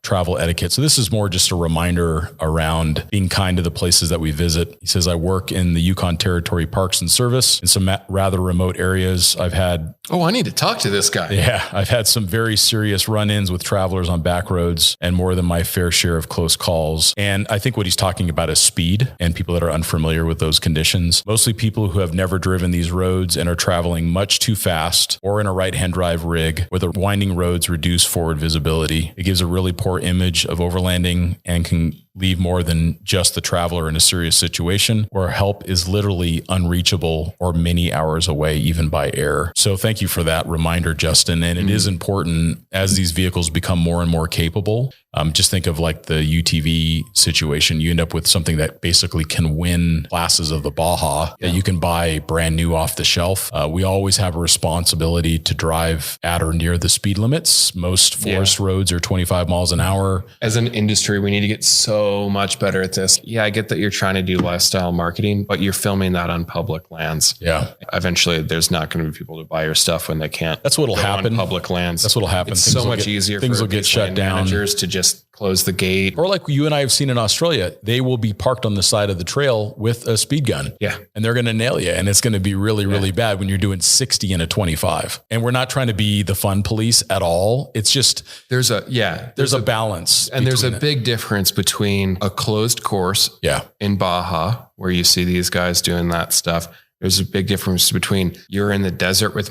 travel etiquette. So this is more just a reminder around being kind to the places that we visit. He says, I work in the Yukon Territory Parks and Service in some rather remote areas. I've had... Oh, I need to talk to this guy. Yeah. I've had some very serious run-ins with travelers on back roads and more than my fair share of close calls. And I think what he's talking about is speed and people that are unfamiliar with those conditions. Mostly people who have never driven these roads and are traveling much too fast or in a right-hand drive rig where the winding roads reduce forward visibility. It gives a really poor image of overlanding and can leave more than just the traveler in a serious situation where help is literally unreachable or many hours away, even by air. So thank you for that reminder, Justin. And it is important as these vehicles become more and more capable. Just think of like the UTV situation. You end up with something that basically can win classes of the Baja that you can buy brand new off the shelf. We always have a responsibility to drive at or near the speed limits. Most forest roads are 25 miles an hour. As an industry, we need to get so much better at this. Yeah, I get that you're trying to do lifestyle marketing, but you're filming that on public lands. Yeah. Eventually, there's not going to be people to buy your stuff when they can't. That's what'll happen. On public lands. That's what'll happen. It's so much easier things for will get shut down. Managers to just close the gate. Or like you and I have seen in Australia, they will be parked on the side of the trail with a speed gun. Yeah. And they're going to nail you. And it's going to be really, really bad when you're doing 60 in a 25. And we're not trying to be the fun police at all. It's just, there's a balance. And there's a big difference between a closed course in Baja, where you see these guys doing that stuff. There's a big difference between you're in the desert with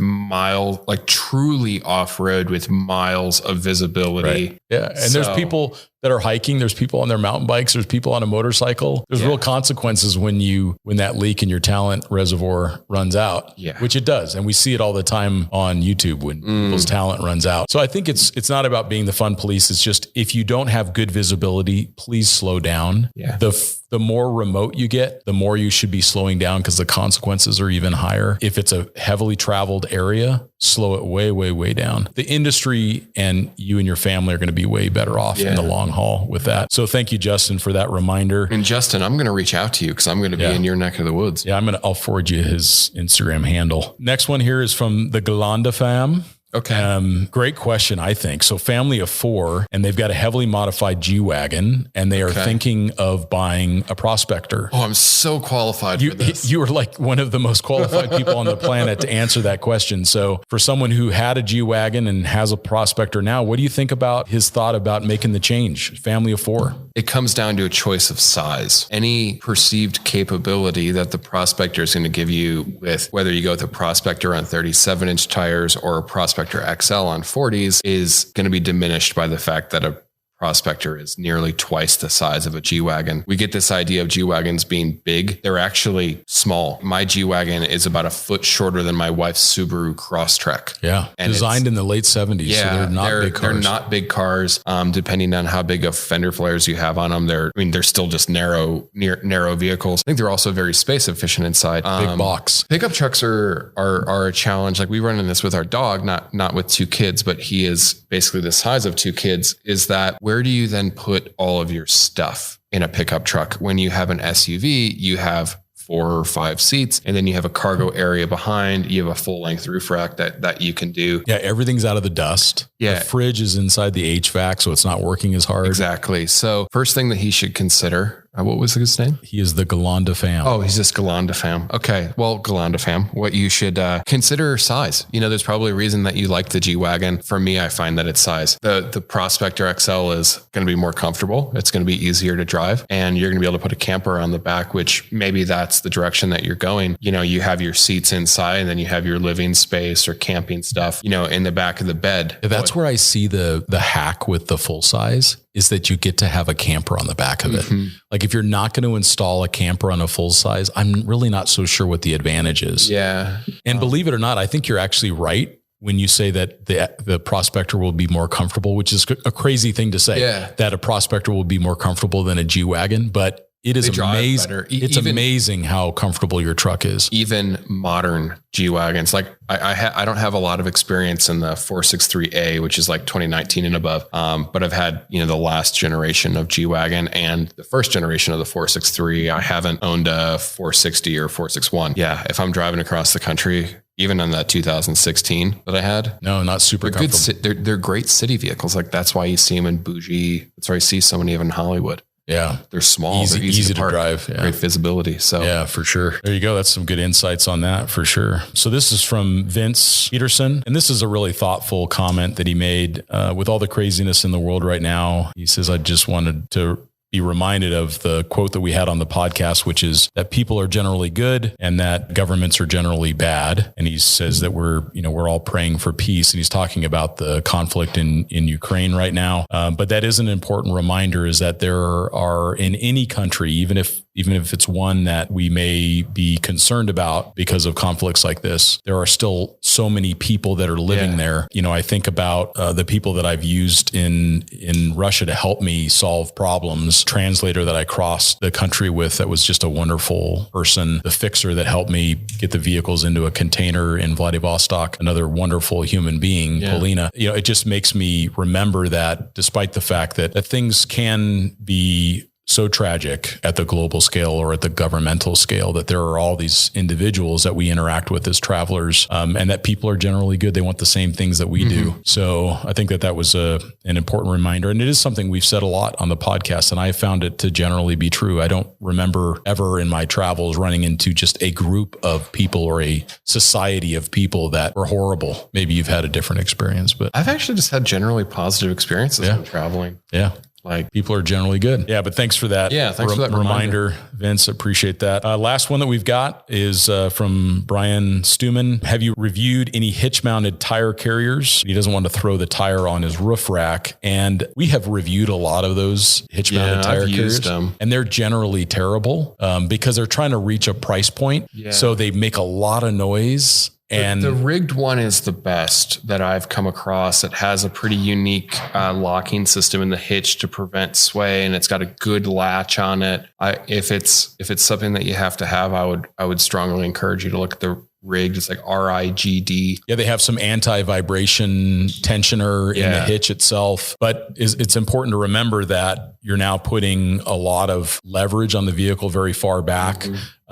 truly off-road with miles of visibility. Right. Yeah. And there's people that are hiking. There's people on their mountain bikes. There's people on a motorcycle. There's real consequences when that leak in your talent reservoir runs out, which it does. And we see it all the time on YouTube when people's talent runs out. So I think it's not about being the fun police. It's just, if you don't have good visibility, please slow down. Yeah. The more remote you get, the more you should be slowing down because the consequences are even higher. If it's a heavily traveled area, slow it way, way, way down. The industry and you and your family are going to be way better off in the long haul with that. So thank you, Justin, for that reminder. And Justin, I'm going to reach out to you because I'm going to be in your neck of the woods. Yeah, I'll forward you his Instagram handle. Next one here is from the Galanda fam. Okay. Great question, I think. So family of 4, and they've got a heavily modified G-Wagon, and they are thinking of buying a Prospector. Oh, I'm so qualified for this. You are like one of the most qualified people on the planet to answer that question. So for someone who had a G-Wagon and has a Prospector now, what do you think about his thought about making the change? Family of 4. It comes down to a choice of size. Any perceived capability that the Prospector is going to give you with whether you go with a Prospector on 37-inch tires or a Prospector Prospector XL on 40s is going to be diminished by the fact that a Prospector is nearly twice the size of a G-Wagon. We get this idea of G-Wagons being big. They're actually small. My G-Wagon is about a foot shorter than my wife's Subaru Crosstrek. Yeah. And designed in the late 70s. Yeah, so they're not big cars. They're not big cars. Depending on how big of fender flares you have on them, they're still just narrow vehicles. I think they're also very space efficient inside. Big box. Pickup trucks are a challenge. Like we run in this with our dog, not with 2 kids, but he is basically the size of 2 kids, is that where do you then put all of your stuff in a pickup truck? When you have an SUV, you have 4 or 5 seats, and then you have a cargo area behind. You have a full length roof rack that you can do. Yeah, everything's out of the dust. Yeah. The fridge is inside the HVAC, so it's not working as hard. Exactly. So first thing that he should consider, what was his name? He is the Galanda fam. Oh, he's just Galanda fam. Okay. Well, Galanda fam, what you should consider size. There's probably a reason that you like the G-Wagon. For me, I find that it's size. The Prospector XL is going to be more comfortable. It's going to be easier to drive, and you're going to be able to put a camper on the back, which maybe that's the direction that you're going. You have your seats inside, and then you have your living space or camping stuff, in the back of the bed. That's where I see the hack with the full size, is that you get to have a camper on the back of it. Mm-hmm. Like if you're not going to install a camper on a full size, I'm really not so sure what the advantage is. Yeah. And believe it or not, I think you're actually right when you say that the Prospector will be more comfortable, which is a crazy thing to say, that a Prospector will be more comfortable than a G-Wagon, but it is amazing. It's amazing how comfortable your truck is. Even modern G-Wagons. Like I don't have a lot of experience in the 463A, which is like 2019 and above. But I've had, the last generation of G-Wagon and the first generation of the 463. I haven't owned a 460 or 461. Yeah. If I'm driving across the country, even on that 2016 that I had. No, not super comfortable. They're great city vehicles. Like that's why you see them in bougie. That's why you see so many of them in Hollywood. Yeah. They're small. Easy, they're easy to drive. Yeah. Great visibility. So yeah, for sure. There you go. That's some good insights on that for sure. So this is from Vince Peterson. And this is a really thoughtful comment that he made with all the craziness in the world right now. He says, I just wanted to be reminded of the quote that we had on the podcast, which is that people are generally good and that governments are generally bad. And he says that we're all praying for peace. And he's talking about the conflict in Ukraine right now. But that is an important reminder, is that there are in any country, even if it's one that we may be concerned about because of conflicts like this, there are still so many people that are living there. I think about the people that I've used in Russia to help me solve problems. Translator that I crossed the country with that was just a wonderful person. The fixer that helped me get the vehicles into a container in Vladivostok, another wonderful human being, Polina. It just makes me remember that despite the fact that things can be so tragic at the global scale or at the governmental scale, that there are all these individuals that we interact with as travelers, and that people are generally good. They want the same things that we do. So I think that was an important reminder. And it is something we've said a lot on the podcast, and I found it to generally be true. I don't remember ever in my travels running into just a group of people or a society of people that were horrible. Maybe you've had a different experience, but I've actually just had generally positive experiences when traveling. Yeah. Like people are generally good. Yeah. But thanks for that. Yeah. Thanks for that reminder, Vince. Appreciate that. Last one that we've got is from Brian Stuman. Have you reviewed any hitch mounted tire carriers? He doesn't want to throw the tire on his roof rack. And we have reviewed a lot of those hitch mounted tire carriers, and they're generally terrible because they're trying to reach a price point. Yeah. So they make a lot of noise. And the rigged one is the best that I've come across. It has a pretty unique locking system in the hitch to prevent sway, and it's got a good latch on it. If it's something that you have to have, I would strongly encourage you to look at the rigged. It's like RIGD. Yeah, they have some anti-vibration tensioner in the hitch itself. But it's important to remember that you're now putting a lot of leverage on the vehicle very far back.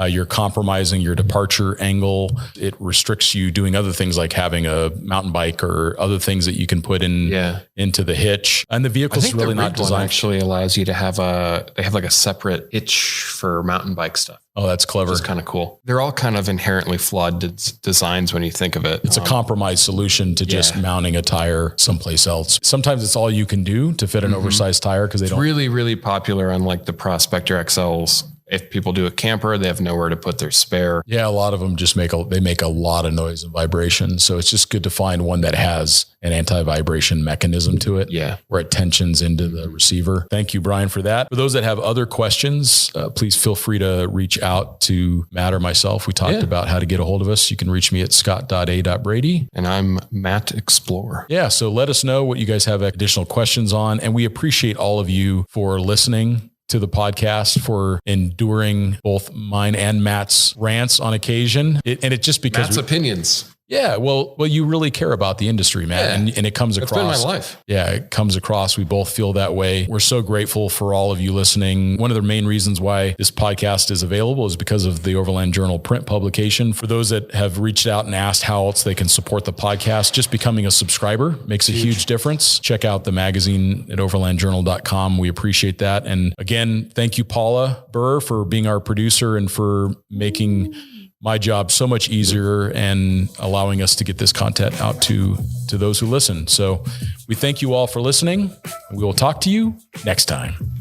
You're compromising your departure angle. It restricts you doing other things like having a mountain bike or other things that you can put into the hitch. And the vehicle's really not designed. Actually allows you to have they have like a separate hitch for mountain bike stuff. Oh, that's clever. It's kind of cool. They're all kind of inherently flawed designs when you think of it. It's a compromise solution to just mounting a tire someplace else. Sometimes it's all you can do to fit an oversized tire because they don't. Really, really popular on like the Prospector XLs if people do a camper, they have nowhere to put their spare. Yeah. A lot of them just make a lot of noise and vibration. So it's just good to find one that has an anti-vibration mechanism to it. Yeah. Where it tensions into the receiver. Thank you, Brian, for that. For those that have other questions, please feel free to reach out to Matt or myself. We talked about how to get a hold of us. You can reach me at scott.a.brady. And I'm Matt Explorer. Yeah. So let us know what you guys have additional questions on. And we appreciate all of you for listening to the podcast, for enduring both mine and Matt's rants on occasion. It just because Matt's opinions. Yeah. Well, you really care about the industry, man. Yeah. And it comes across. It's been my life. Yeah. It comes across. We both feel that way. We're so grateful for all of you listening. One of the main reasons why this podcast is available is because of the Overland Journal print publication. For those that have reached out and asked how else they can support the podcast, just becoming a subscriber makes a huge difference. Check out the magazine at overlandjournal.com. We appreciate that. And again, thank you, Paula Burr, for being our producer and for making my job so much easier and allowing us to get this content out to those who listen. So we thank you all for listening. We will talk to you next time.